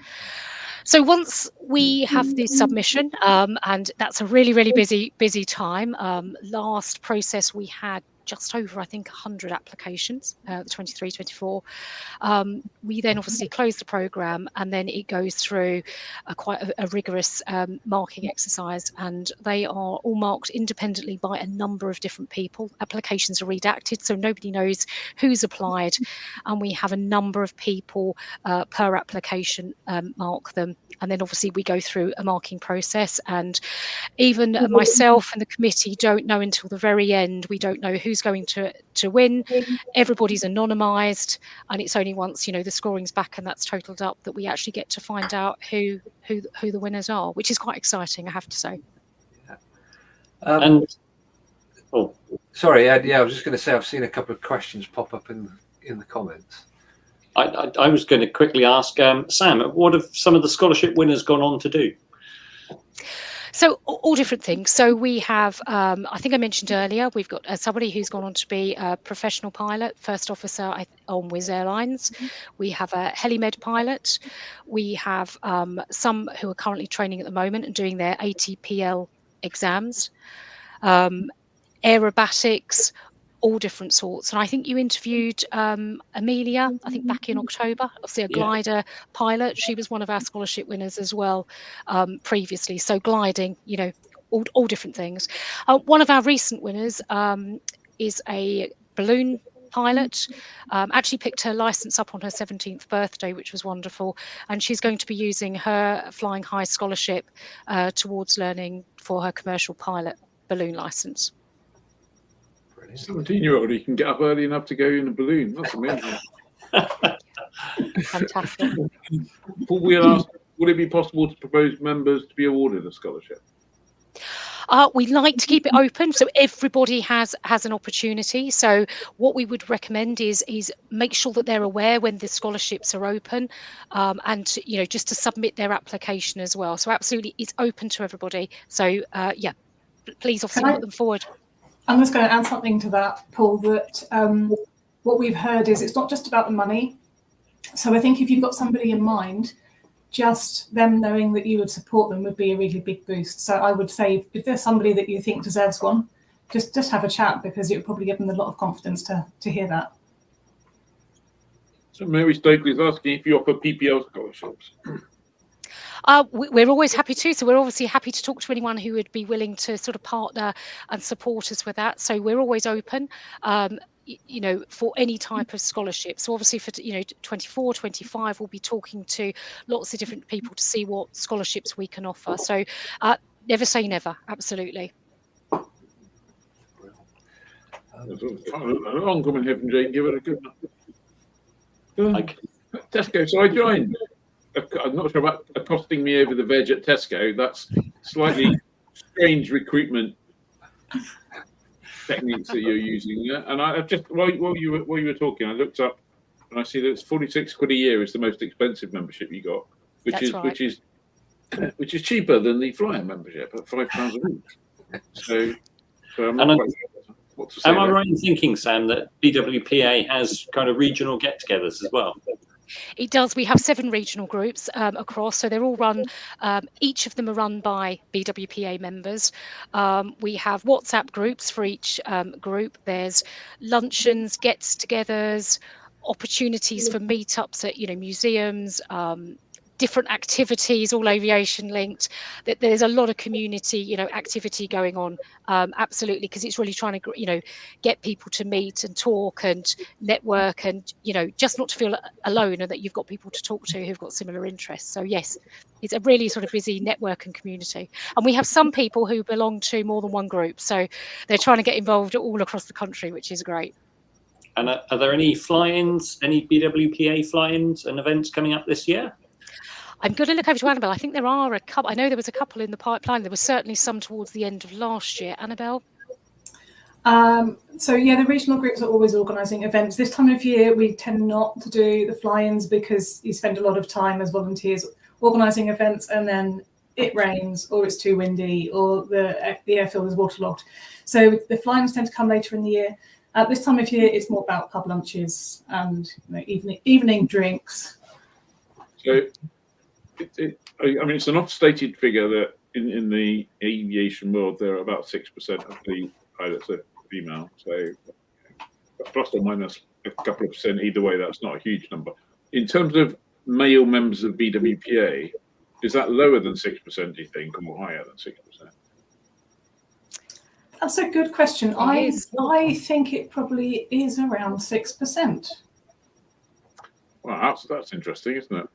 So once we have the submission, and that's a really, really busy time. Last process we had just over, I think, 100 applications, the 23-24. We then obviously close the programme, and then it goes through quite a rigorous marking exercise, and they are all marked independently by a number of different people. Applications are redacted, so nobody knows who's applied, and we have a number of people per application mark them. And then obviously we go through a marking process, and even myself and the committee don't know until the very end. We don't know who's going to win. Everybody's anonymised, and it's only once the scoring's back and that's totaled up that we actually get to find out who the winners are, which is quite exciting, I have to say. Sorry, Ed. Yeah, I was just going to say I've seen a couple of questions pop up in the comments. I was going to quickly ask Sam, what have some of the scholarship winners gone on to do? So all different things. So we have, I think I mentioned earlier, we've got somebody who's gone on to be a professional pilot, first officer on Wizz Airlines. We have a helimed pilot. We have some who are currently training at the moment and doing their ATPL exams. Aerobatics, all different sorts. And I think you interviewed Amelia, I think back in October, obviously a glider pilot. She was one of our scholarship winners as well previously. So gliding, all different things. One of our recent winners is a balloon pilot. Actually picked her license up on her 17th birthday, which was wonderful. And she's going to be using her Flying High scholarship towards learning for her commercial pilot balloon license. 17-year-old, you can get up early enough to go in a balloon. That's amazing. Fantastic. We'll ask, would it be possible to propose members to be awarded a scholarship? We like to keep it open so everybody has an opportunity. So what we would recommend is make sure that they're aware when the scholarships are open, and just to submit their application as well. So absolutely, it's open to everybody. So please obviously put them forward. I'm just going to add something to that, Paul, that what we've heard is it's not just about the money. So I think if you've got somebody in mind, just them knowing that you would support them would be a really big boost. So I would say if there's somebody that you think deserves one, just have a chat, because it would probably give them a lot of confidence to hear that. So Mary Stokely is asking if you offer PPL scholarships. We're always happy to. So we're obviously happy to talk to anyone who would be willing to sort of partner and support us with that. So we're always open, for any type of scholarship. So obviously for 24, 25, we'll be talking to lots of different people to see what scholarships we can offer. So never say never. Absolutely. Long coming here from Jane. Give it a good Tesco. So I joined. I'm not sure about accosting me over the veg at Tesco. That's slightly strange recruitment techniques that you're using. And I just while you were talking, I looked up and I see that it's 46 quid a year is the most expensive membership you got, which is which is cheaper than the flying membership at £5 a week. So I'm And not quite sure what to say. Am I there. right in thinking, Sam, that BWPA has kind of regional get-togethers as well? It does. We have 7 regional groups across, so they're all run. Each of them are run by BWPA members. We have WhatsApp groups for each group. There's luncheons, gets-togethers, opportunities for meetups at museums. Different activities, all aviation linked. That there's a lot of community, activity going on. Absolutely, because it's really trying to, get people to meet and talk and network, and just not to feel alone, and that you've got people to talk to who've got similar interests. So yes, it's a really sort of busy network and community. And we have some people who belong to more than one group, so they're trying to get involved all across the country, which is great. And are there any fly-ins, any BWPA fly-ins and events coming up this year? I'm going to look over to Annabelle. I think there are a couple. I know there was a couple in the pipeline. There was certainly some towards the end of last year. Annabelle? So yeah, the regional groups are always organising events. This time of year, we tend not to do the fly-ins because you spend a lot of time as volunteers organising events, and then it rains, or it's too windy, or the airfield is waterlogged. So the fly-ins tend to come later in the year. At this time of year, it's more about pub lunches and evening drinks. So, it's an oft-stated figure that in the aviation world, there are about 6% of the pilots are female. So, plus or minus a couple of percent either way, that's not a huge number. In terms of male members of BWPA, is that lower than 6%, do you think, or higher than 6%? That's a good question. I think it probably is around 6%. Well, that's interesting, isn't it?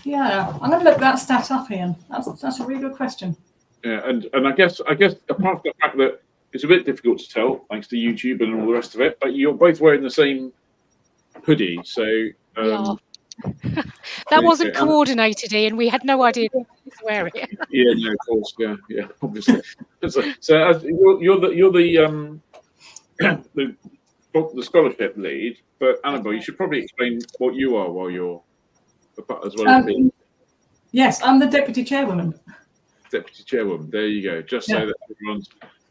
Yeah, I'm going to look that stat up, Ian. That's a really good question. Yeah, and I guess apart from the fact that it's a bit difficult to tell thanks to YouTube and all the rest of it, but you're both wearing the same hoodie, so that wasn't coordinated, Ian. We had no idea who was wearing it. Yeah, no, of course, yeah, obviously. So you're the the scholarship lead, but Annabelle, you should probably explain what you are while you're as well as being. Yes, I'm the deputy chairwoman. Deputy chairwoman. There you go. Just so that everyone's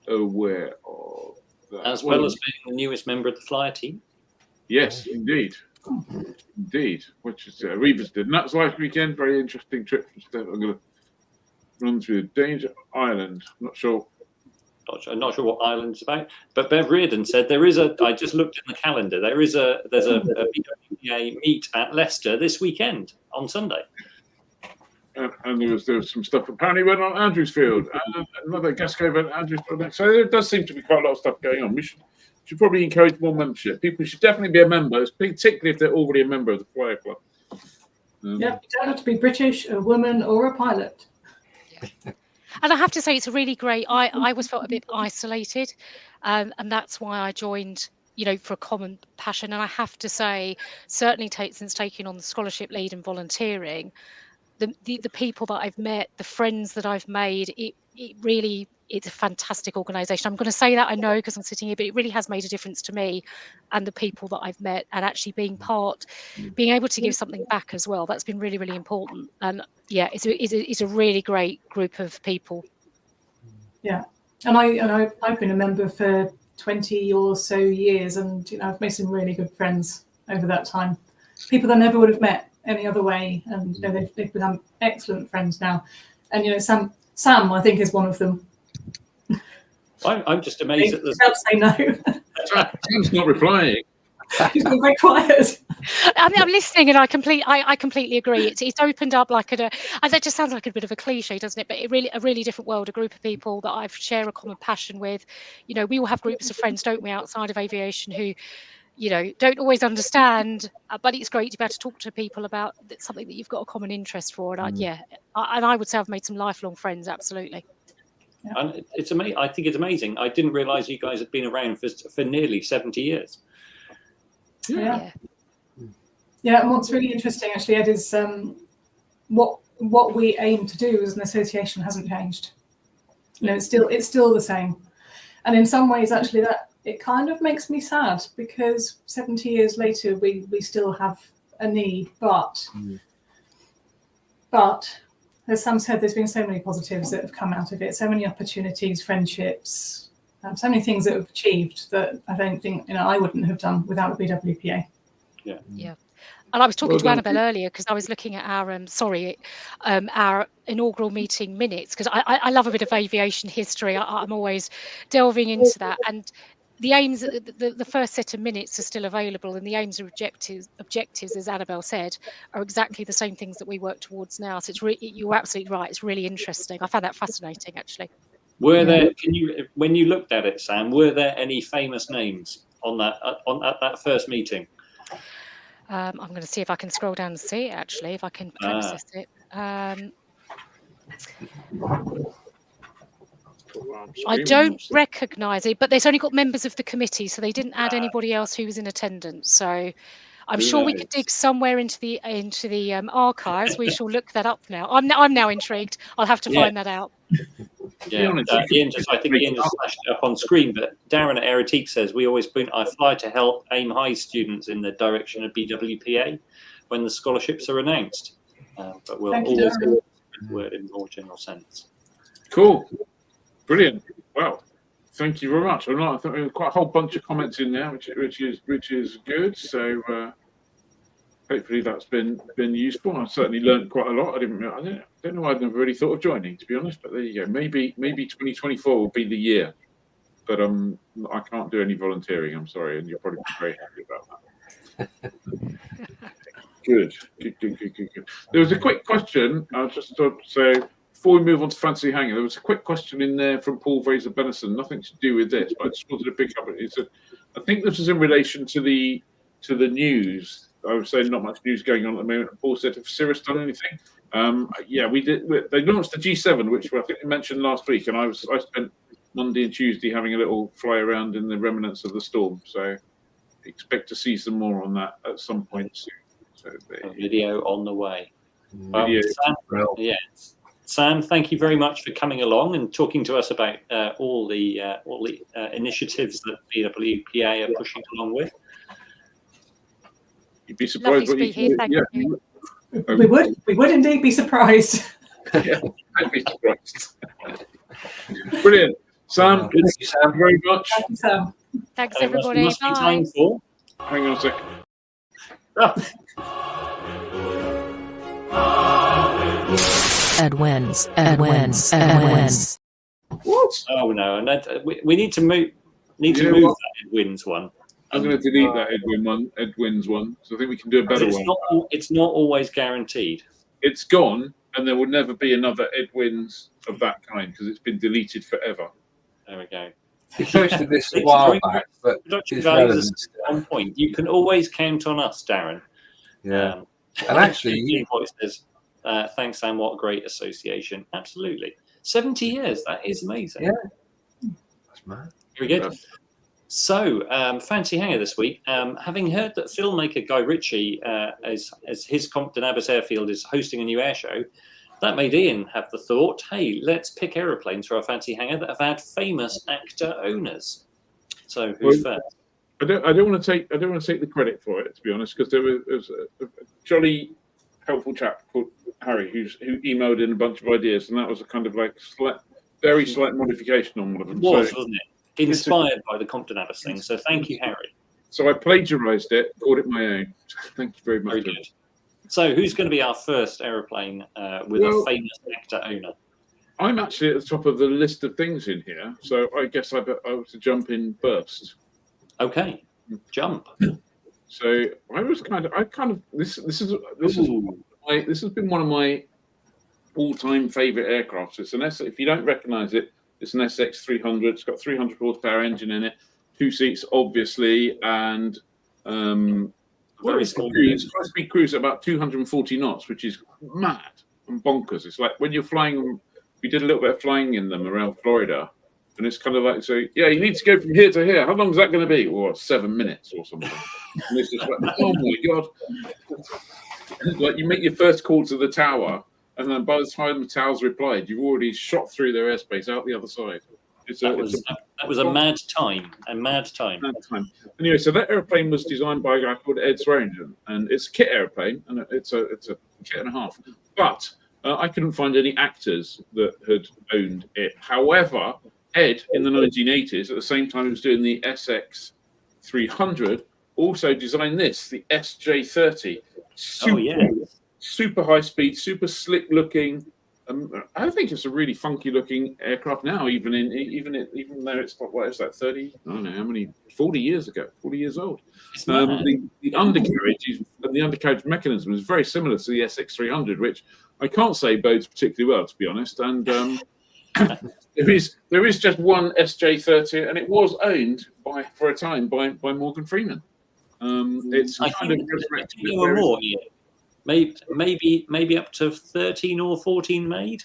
aware of that. As well as being the newest member of the flyer team. Yes, indeed. Indeed. Which is revisited. And that's last weekend. Very interesting trip. I'm going to run through Danger Island. Not sure what island's about. But Bev Reardon said there is I just looked in the calendar. There's a BWPA meet at Leicester this weekend on Sunday. And there was some stuff apparently went on Andrews Field, and another guest over at Andrews Field. So there does seem to be quite a lot of stuff going on. We should probably encourage more membership. People should definitely be a member, particularly if they're already a member of the Flyer Club. You don't have to be British, a woman, or a pilot. And I have to say, it's a really great. I always felt a bit isolated, and that's why I joined. For a common passion. And I have to say, certainly since taking on the scholarship lead and volunteering, the people that I've met, the friends that I've made, it's a fantastic organisation. I'm going to say that, I know, because I'm sitting here, but it really has made a difference to me and the people that I've met, and actually being able to give something back as well. That's been really, really important. And yeah, it's a really great group of people. Yeah, and I've been a member for 20 or so years, and I've made some really good friends over that time. People that I never would have met any other way, and they've become excellent friends now. And Sam, I think, is one of them. I'm just amazed at this. Don't say no. Sam's not replying. He's been very quiet. I'm listening, and I completely agree. It's opened up and that just sounds like a bit of a cliche, doesn't it? But a really different world, a group of people that I share a common passion with. We all have groups of friends, don't we, outside of aviation, who don't always understand, but it's great to be able to talk to people about something that you've got a common interest for. And I would say I've made some lifelong friends, absolutely. Yeah. And it's amazing. I think it's amazing. I didn't realise you guys had been around for nearly 70 years. Yeah. And what's really interesting, actually, Ed, is what we aim to do as an association hasn't changed. It's still the same. And in some ways, actually, that it kind of makes me sad, because 70 years later, we still have a need, but as Sam said, there's been so many positives that have come out of it, so many opportunities, friendships, so many things that have achieved that I don't think I wouldn't have done without the BWPA. Yeah. And I was talking to Annabelle earlier because I was looking at our inaugural meeting minutes, because I love a bit of aviation history. I'm always delving into that. And the aims, the first set of minutes are still available, and the aims and objectives, as Annabelle said, are exactly the same things that we work towards now. So you're absolutely right. It's really interesting. I found that fascinating, actually. Were there, when you looked at it, Sam, were there any famous names at that first meeting? I'm going to see if I can scroll down and see it, actually, if I can process it. I don't recognise it, but there's only got members of the committee, so they didn't add anybody else who was in attendance. So I'm sure we could dig somewhere into the archives. We shall look that up now. I'm now intrigued. I'll have to find that out. Yeah, Ian I think Ian just flashed it up on screen, but Darren at Aerotique says, we always point our fly to help aim high students in the direction of BWPA when the scholarships are announced. But we'll always go word in more general sense. Cool. Brilliant. Well, thank you very much. I think there's quite a whole bunch of comments in there, which is good. So hopefully that's been useful. I certainly learned quite a lot. I don't know. I'd never really thought of joining, to be honest. But there you go. Maybe 2024 will be the year. But I can't do any volunteering. I'm sorry, and you'll probably be very happy about that. Good. There was a quick question. I just thought so. Before we move on to Fancy Hangar, there was a quick question in there from Paul Fraser-Benison. Nothing to do with this, but I just wanted to pick up. I think this is in relation to the news. I was saying not much news going on at the moment. Paul said, "Have Cirrus done anything?" We did. They launched the G7, which I think we mentioned last week, and I spent Monday and Tuesday having a little fly around in the remnants of the storm. So expect to see some more on that at some point soon. So a video on the way. Sam, thank you very much for coming along and talking to us about all the initiatives that BWPA are pushing along with. You'd be surprised what you can do. We would indeed be surprised. Yeah, I'd be surprised. Brilliant. Sam, thank you, Sam, very much. Thank you, Sam. Thanks, everybody. Bye. Hang on a sec. Ed wins. What? Oh no! And we need to move. That Ed wins one. I'm going to delete that Ed wins one. So I think we can do a better one. It's not always guaranteed. It's gone, and there will never be another Ed wins of that kind because it's been deleted forever. There we go. We posted this a while back, but production values are on point. You can always count on us, Darren. Yeah. And actually, says, thanks, Sam. What a great association. Absolutely. 70 years. That is amazing. Yeah. That's mad. Very good. So, Fancy Hangar this week. Having heard that filmmaker Guy Ritchie, as his Compton Abbas Airfield is hosting a new air show, that made Ian have the thought, hey, let's pick aeroplanes for our Fancy Hangar that have had famous actor owners. So, who's first? I don't want to take the credit for it, to be honest, because there was a jolly helpful chap called Harry who emailed in a bunch of ideas, and that was a kind of like very slight modification on one of them. Wasn't it? Inspired by the Compton Abbas thing. So thank you, Harry. So I plagiarised it, called it my own. Thank you very much. Very good. So who's going to be our first aeroplane with a famous actor owner? I'm actually at the top of the list of things in here, so I guess I was to jump in first. Okay, jump. So this has been one of my all-time favourite aircraft. It's if you don't recognise it, it's an SX300. It's got 300 horsepower engine in it, 2 seats, obviously, and high-speed cruise at about 240 knots, which is mad and bonkers. It's like when you're flying. We did a little bit of flying in them around Florida, and it's kind of like, so yeah, you need to go from here to here. How long is that going to be? Or 7 minutes or something. And it's just like, oh my god! Like you make your first call to the tower. And then by the time the tower's replied, you've already shot through their airspace out the other side. That was a mad time. Mad time. Anyway, so that airplane was designed by a guy called Ed Swearingen, and it's a kit airplane, and it's a kit and a half. But I couldn't find any actors that had owned it. However, Ed in the 1980s, at the same time he was doing the SX 300, also designed this, the SJ30. Super high speed, super slick looking. I think it's a really funky looking aircraft now, even though it's what is that, 30? I don't know how many, 40 years ago, 40 years old. The undercarriage mechanism is very similar to the SX 300, which I can't say bodes particularly well, to be honest. And there is just one SJ30, and it was owned for a time by Morgan Freeman. It's kind of resurrected. More, maybe up to 13 or 14 made.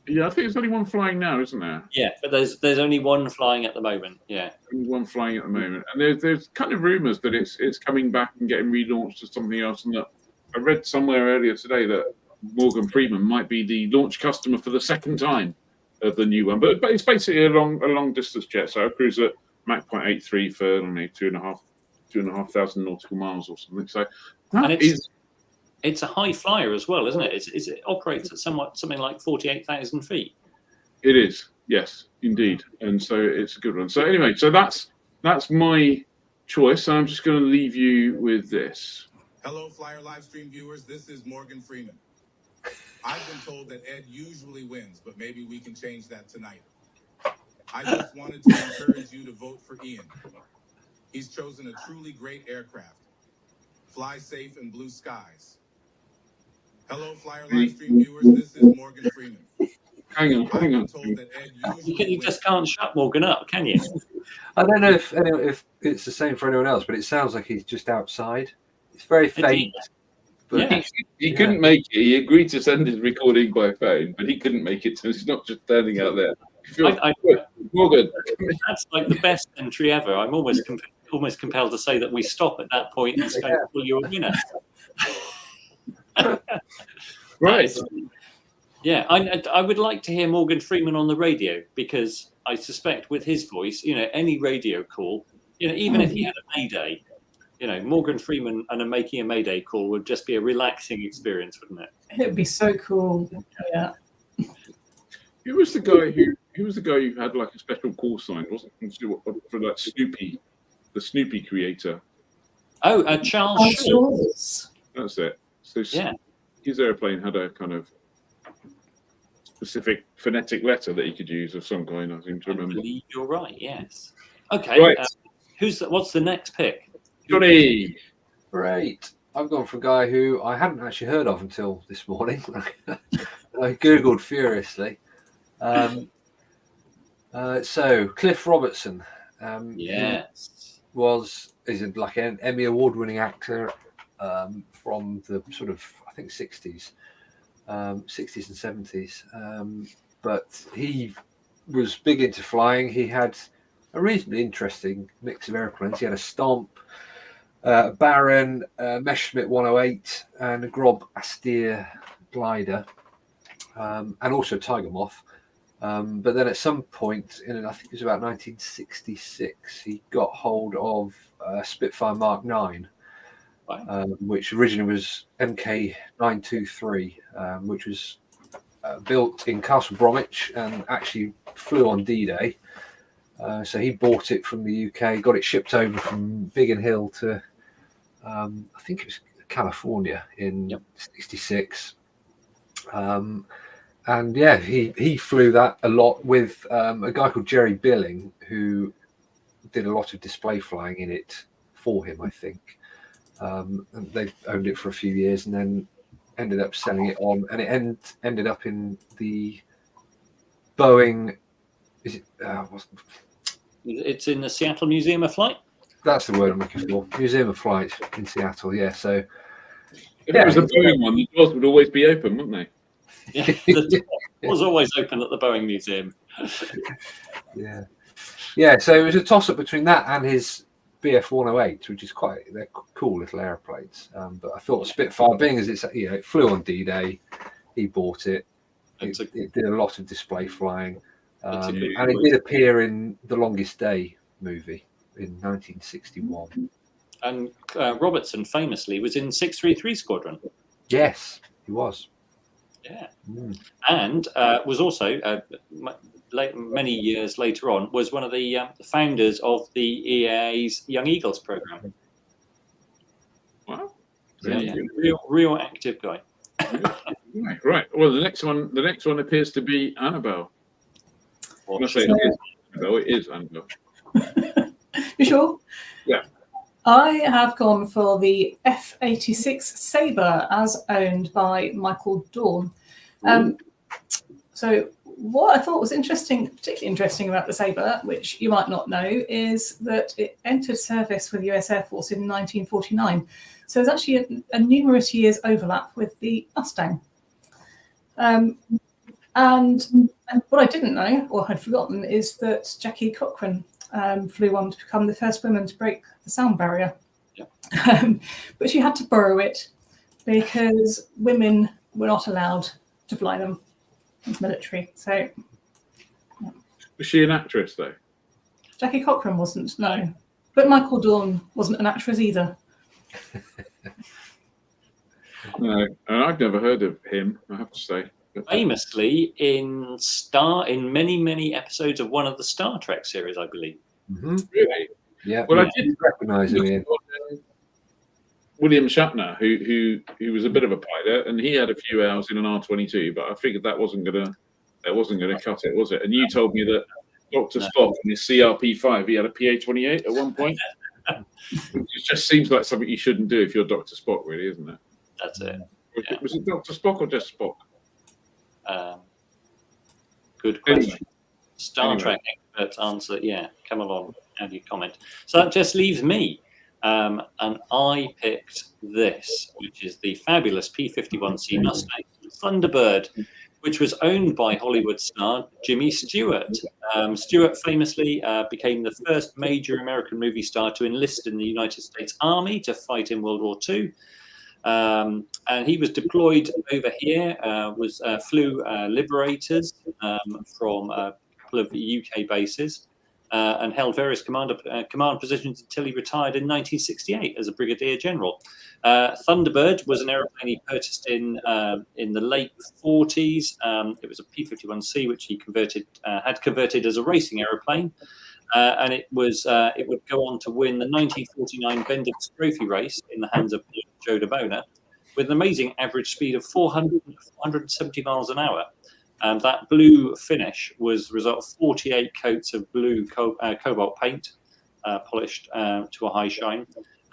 Yeah, I think there's only one flying now, isn't there? Yeah, but there's only one flying at the moment. Yeah, only one flying at the moment, and there's kind of rumours that it's coming back and getting relaunched to something else. And that I read somewhere earlier today that Morgan Freeman might be the launch customer for the second time of the new one, but it's basically a long distance jet, so it cruise at Mach 0.83 for 2,500 nautical miles or something. So it's a high flyer as well, isn't it? It operates at something like 48,000 feet. It is, yes, indeed, and so it's a good one. So anyway, so that's my choice. I'm just going to leave you with this. Hello, Flyer Livestream viewers. This is Morgan Freeman. I've been told that Ed usually wins, but maybe we can change that tonight. I just wanted to encourage you to vote for Ian. He's chosen a truly great aircraft. Fly safe in blue skies. Hello, Flyer Livestream viewers. This is Morgan Freeman. Hang on. You just can't shut Morgan up, can you? I don't know if it's the same for anyone else, but it sounds like he's just outside. It's very faint. But he couldn't make it. He agreed to send his recording by phone, but he couldn't make it, so he's not just standing out there. Morgan. That's like the best entry ever. I'm almost compelled to say that we stop at that point and say, "Well, you're a winner." Right. Yeah, I would like to hear Morgan Freeman on the radio, because I suspect with his voice, any radio call, even if he had a Mayday, Morgan Freeman and making a Mayday call would just be a relaxing experience, wouldn't it? It'd be so cool. Yeah. Who was the guy who had like a special call sign, wasn't it? For like Snoopy, the Snoopy creator. Oh, Charles Schultz. That's it. So his airplane had a kind of specific phonetic letter that he could use of some kind. I seem to remember. I believe you're right. Yes. Okay. Right. What's the next pick? Johnny. Great. I've gone for a guy who I hadn't actually heard of until this morning. I googled furiously. So Cliff Robertson. Yes. Is like an Emmy award-winning actor from the sort of, I think, 60s and 70s. But he was big into flying. He had a reasonably interesting mix of airplanes. He had a Stomp, a Baron, a Messerschmitt 108, and a Grob Asteer glider, and also Tiger Moth. But then at some point, I think it was about 1966, he got hold of Spitfire Mark 9, which originally was MK923, which was built in Castle Bromwich and actually flew on D-Day. So he bought it from the UK, got it shipped over from Biggin Hill to, I think it was California in 66. And yeah, he flew that a lot with a guy called Jerry Billing, who did a lot of display flying in it for him, I think. And they owned it for a few years and then ended up selling it on, and it ended up in the Boeing. Is it? It's in the Seattle Museum of Flight. That's the word I'm looking for. Museum of Flight in Seattle. Yeah. So if it was a Boeing one, the doors would always be open, wouldn't they? Yeah, it was always open at the Boeing Museum. Yeah. So it was a toss-up between that and his BF 108, which is they're cool little airplanes. But I thought Spitfire, being as it flew on D-Day, he bought it. It did a lot of display flying, and it did appear in the Longest Day movie in 1961. And Robertson famously was in 633 Squadron. Yes, he was. Yeah. And was also, many years later on, was one of the founders of the EA's Young Eagles program. Wow. Yeah. Real active guy. Right. Well, the next one appears to be Annabelle. When I say it is Annabelle. You sure? Yeah. I have gone for the F-86 Sabre as owned by Michael Dawn. So what I thought was particularly interesting about the Sabre, which you might not know, is that it entered service with the US Air Force in 1949. So there's actually a numerous years overlap with the Mustang. And what I didn't know, or had forgotten, is that Jackie Cochran flew one to become the first woman to break the sound barrier. Yeah. But she had to borrow it because women were not allowed to fly them in the military. So, yeah. Was she an actress, though? Jackie Cochran wasn't, no. But Michael Dawn wasn't an actress either. No, I've never heard of him, I have to say. Famously in many episodes of one of the Star Trek series, I believe. Really? Yeah. Well, I did recognise him. William Shatner, who was a bit of a pilot, and he had a few hours in an R-22, but I figured that wasn't gonna cut it, was it? And you told me that Dr. Spock in his CRP-5, he had a PA-28 at one point. It just seems like something you shouldn't do if you're Dr. Spock, really, isn't it? That's it. Was it Dr. Spock or just Spock? Good question. Anyway. Star Trek experts answer. Yeah, come along. How do you comment? So that just leaves me. And I picked this, which is the fabulous P-51C Mustang Thunderbird, which was owned by Hollywood star Jimmy Stewart. Stewart famously became the first major American movie star to enlist in the United States Army to fight in World War II. And he was deployed over here, flew Liberators from a couple of UK bases, and held various command positions until he retired in 1968 as a brigadier general. Thunderbird was an aeroplane he purchased in the late 40s. It was a P-51C, which he had converted as a racing aeroplane. And it would go on to win the 1949 Bendix Trophy race in the hands of Joe DeBona with an amazing average speed of 470 miles an hour. That blue finish was the result of 48 coats of blue cobalt paint, polished to a high shine.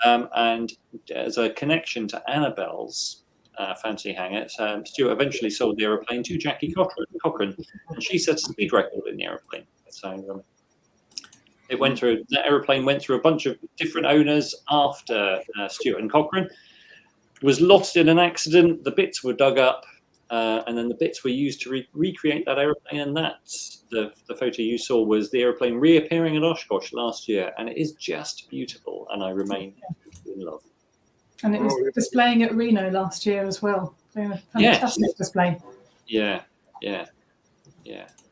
And as a connection to Annabelle's fancy hangar, Stewart eventually sold the aeroplane to Jackie Cochran, and she set a speed record in the aeroplane. So that aeroplane went through a bunch of different owners after Stewart and Cochran. Was lost in an accident. The bits were dug up, and then the bits were used to recreate that aeroplane. And that's the photo you saw was the aeroplane reappearing at Oshkosh last year, and it is just beautiful. And I remain in love. And it was displaying at Reno last year as well. So fantastic display. Yeah,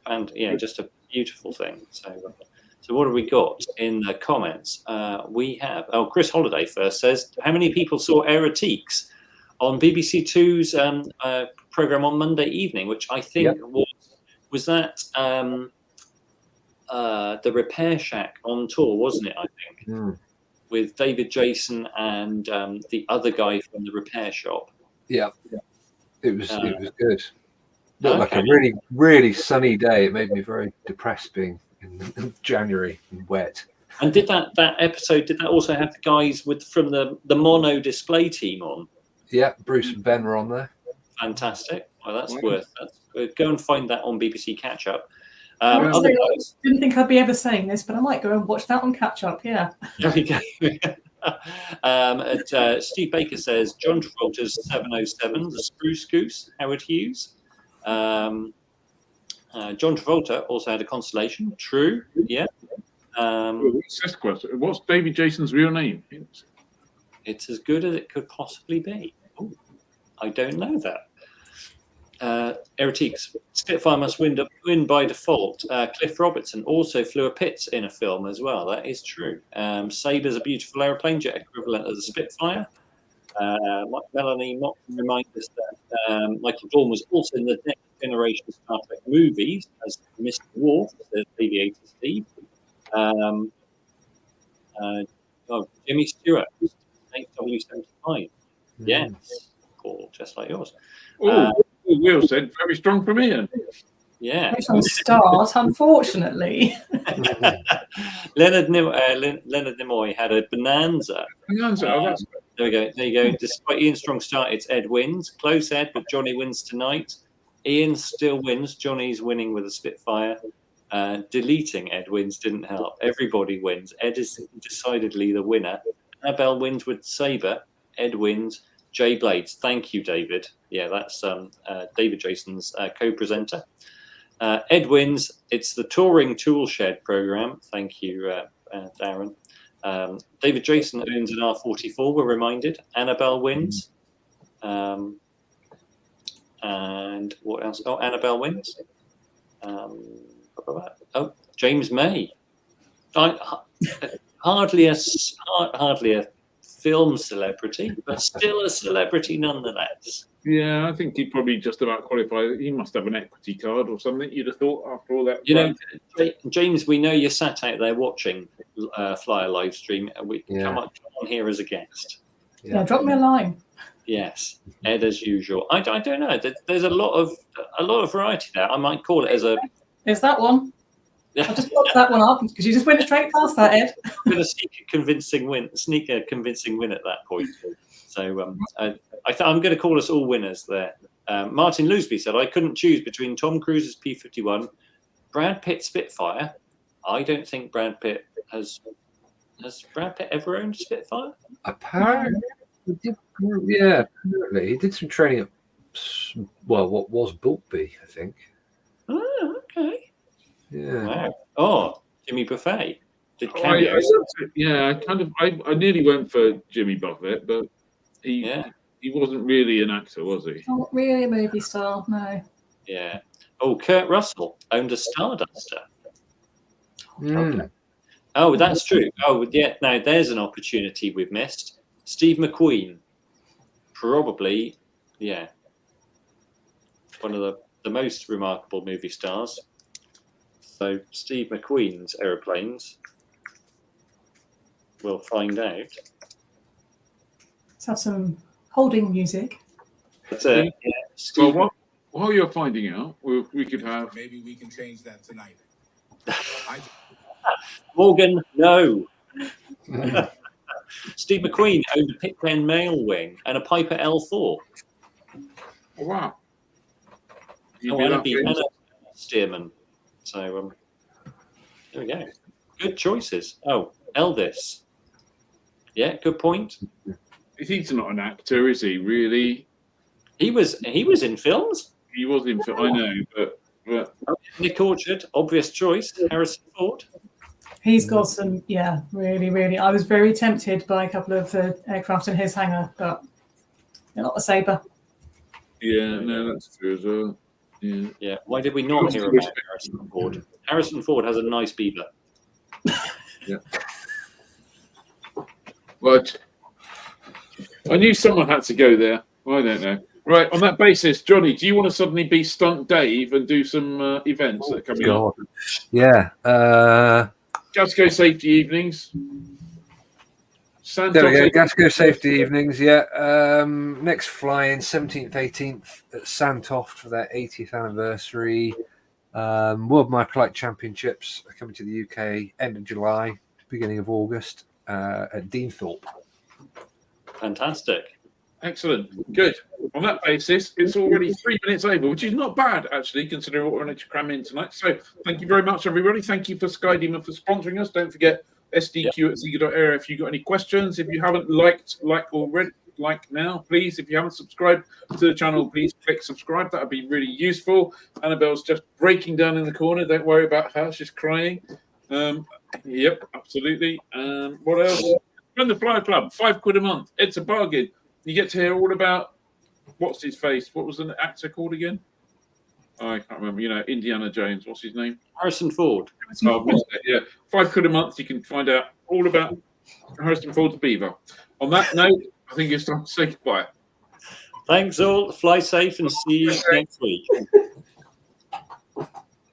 and just a beautiful thing. So what have we got in the comments? We have, Chris Holiday first says, how many people saw Aerotiques on BBC Two's programme on Monday evening, which I think was that the Repair Shack on tour, wasn't it, I think? With David Jason and the other guy from the repair shop. Yeah. It was good. Looked like a really, really sunny day. It made me very depressed being in January and wet. And did that episode also have the guys from the mono display team on? Yeah, Bruce and Ben were on there. Fantastic. Well, that's go and find that on BBC Catch Up. I didn't think I'd be ever saying this, but I might go and watch that on Catch Up. Yeah. There we go. Steve Baker says John Travolta's 707, the Spruce Goose, Howard Hughes. John Travolta also had a Constellation. True. Yeah. What's this question? What's David Jason's real name? It's as good as it could possibly be. Ooh, I don't know that. Aerotiques, Spitfire must win by default. Cliff Robertson also flew a Pitts in a film as well. That is true. Saber's a beautiful aeroplane, jet equivalent of the Spitfire. Melanie Mott reminds us that Michael Dorn was also in the Next Generation Star Trek movies as Mr. Worf, says Aviator Steve. Jimmy Stewart, HW75. Yes, Paul, just like yours. Will said very strong from Ian. Yeah. Which on start, unfortunately. Leonard Nimoy had a bonanza. There we go. There you go. Despite Ian's strong start, it's Ed wins. Close Ed, but Johnny wins tonight. Ian still wins. Johnny's winning with a Spitfire. Deleting Ed wins didn't help. Everybody wins. Ed is decidedly the winner. Annabelle wins with Sabre. Ed wins. Jay Blades. Thank you, David. Yeah, that's David Jason's co-presenter. Ed wins. It's the Touring Tool Shed program. Thank you, Darren. David Jason owns an R44, we're reminded. Annabelle wins. And what else? Oh, Annabelle wins. James May. Hardly a film celebrity, but still a celebrity nonetheless. Yeah, I think he'd probably just about qualify. He must have an equity card or something, you'd have thought, after all that. You know, James, we know you sat out there watching Flyer live stream, and we come on here as a guest. Yeah, drop me a line. Yes, Ed as usual. I don't know. There's a lot of variety there. I might call it as a. There's that one. I just looked that one up because you just went straight past that, Ed. I'm going to sneak a convincing win at that point. So I'm going to call us all winners there. Martin Loosby said, I couldn't choose between Tom Cruise's P-51, Brad Pitt Spitfire. I don't think Brad Pitt has Brad Pitt ever owned a Spitfire? Apparently, apparently. He did some training at, what was Bulkby, I think. Oh, okay. Yeah. Wow. Oh, Jimmy Buffet did I nearly went for Jimmy Buffett, but he wasn't really an actor, was he? Not really a movie star, no. Yeah. Oh, Kurt Russell owned a Starduster. Okay. Oh, that's true. Oh, yeah. Now there's an opportunity we've missed. Steve McQueen, probably, one of the most remarkable movie stars. So Steve McQueen's aeroplanes. We'll find out. Let's have some holding music. But, well, while you're finding out, we could have. Maybe we can change that tonight. Morgan, no. Steve McQueen owned a Pitcairn Mail Wing and a Piper L4. Oh, wow. And a Stearman. So there we go. Good choices. Oh, Elvis. Yeah, good point. He's not an actor, is he? Really? He was in films. He was in films. I know, but Nick Orchard, obvious choice. Harrison Ford. He's got some, really, really. I was very tempted by a couple of the aircraft in his hangar, but they're not the Sabre. Yeah, no, that's true as well. Yeah. Yeah. Why did we not hear about Harrison Ford? Harrison Ford has a nice beaver. Yeah. But I knew someone had to go there. Well, I don't know. Right, on that basis, Johnny, do you want to suddenly be Stunt Dave and do some events that are coming up? Yeah. Gasco Safety Evenings. There we go. Gasco Safety Evenings. Yeah. Next fly-in, 17th, 18th at Santoft for their 80th anniversary. World Microlight Championships are coming to the UK end of July, beginning of August at Deanthorpe. Fantastic. Excellent. Good. On that basis, it's already 3 minutes over, which is not bad, actually, considering what we're going to cram in tonight. So thank you very much, everybody. Thank you for Skydemon for sponsoring us. Don't forget SDQ@Ziga.area if you've got any questions. If you haven't like now, please. If you haven't subscribed to the channel, please click subscribe. That would be really useful. Annabelle's just breaking down in the corner. Don't worry about her. She's crying. Yep, absolutely. What else? Run the Flyer Club, £5 a month. It's a bargain. You get to hear all about what's his face. What was the actor called again? Oh, I can't remember. You know, Indiana Jones. What's his name? Harrison Ford. Oh, yeah, £5 a month. You can find out all about Harrison Ford's beaver. On that note, I think it's time to say goodbye. Thanks all. Fly safe and see you next week.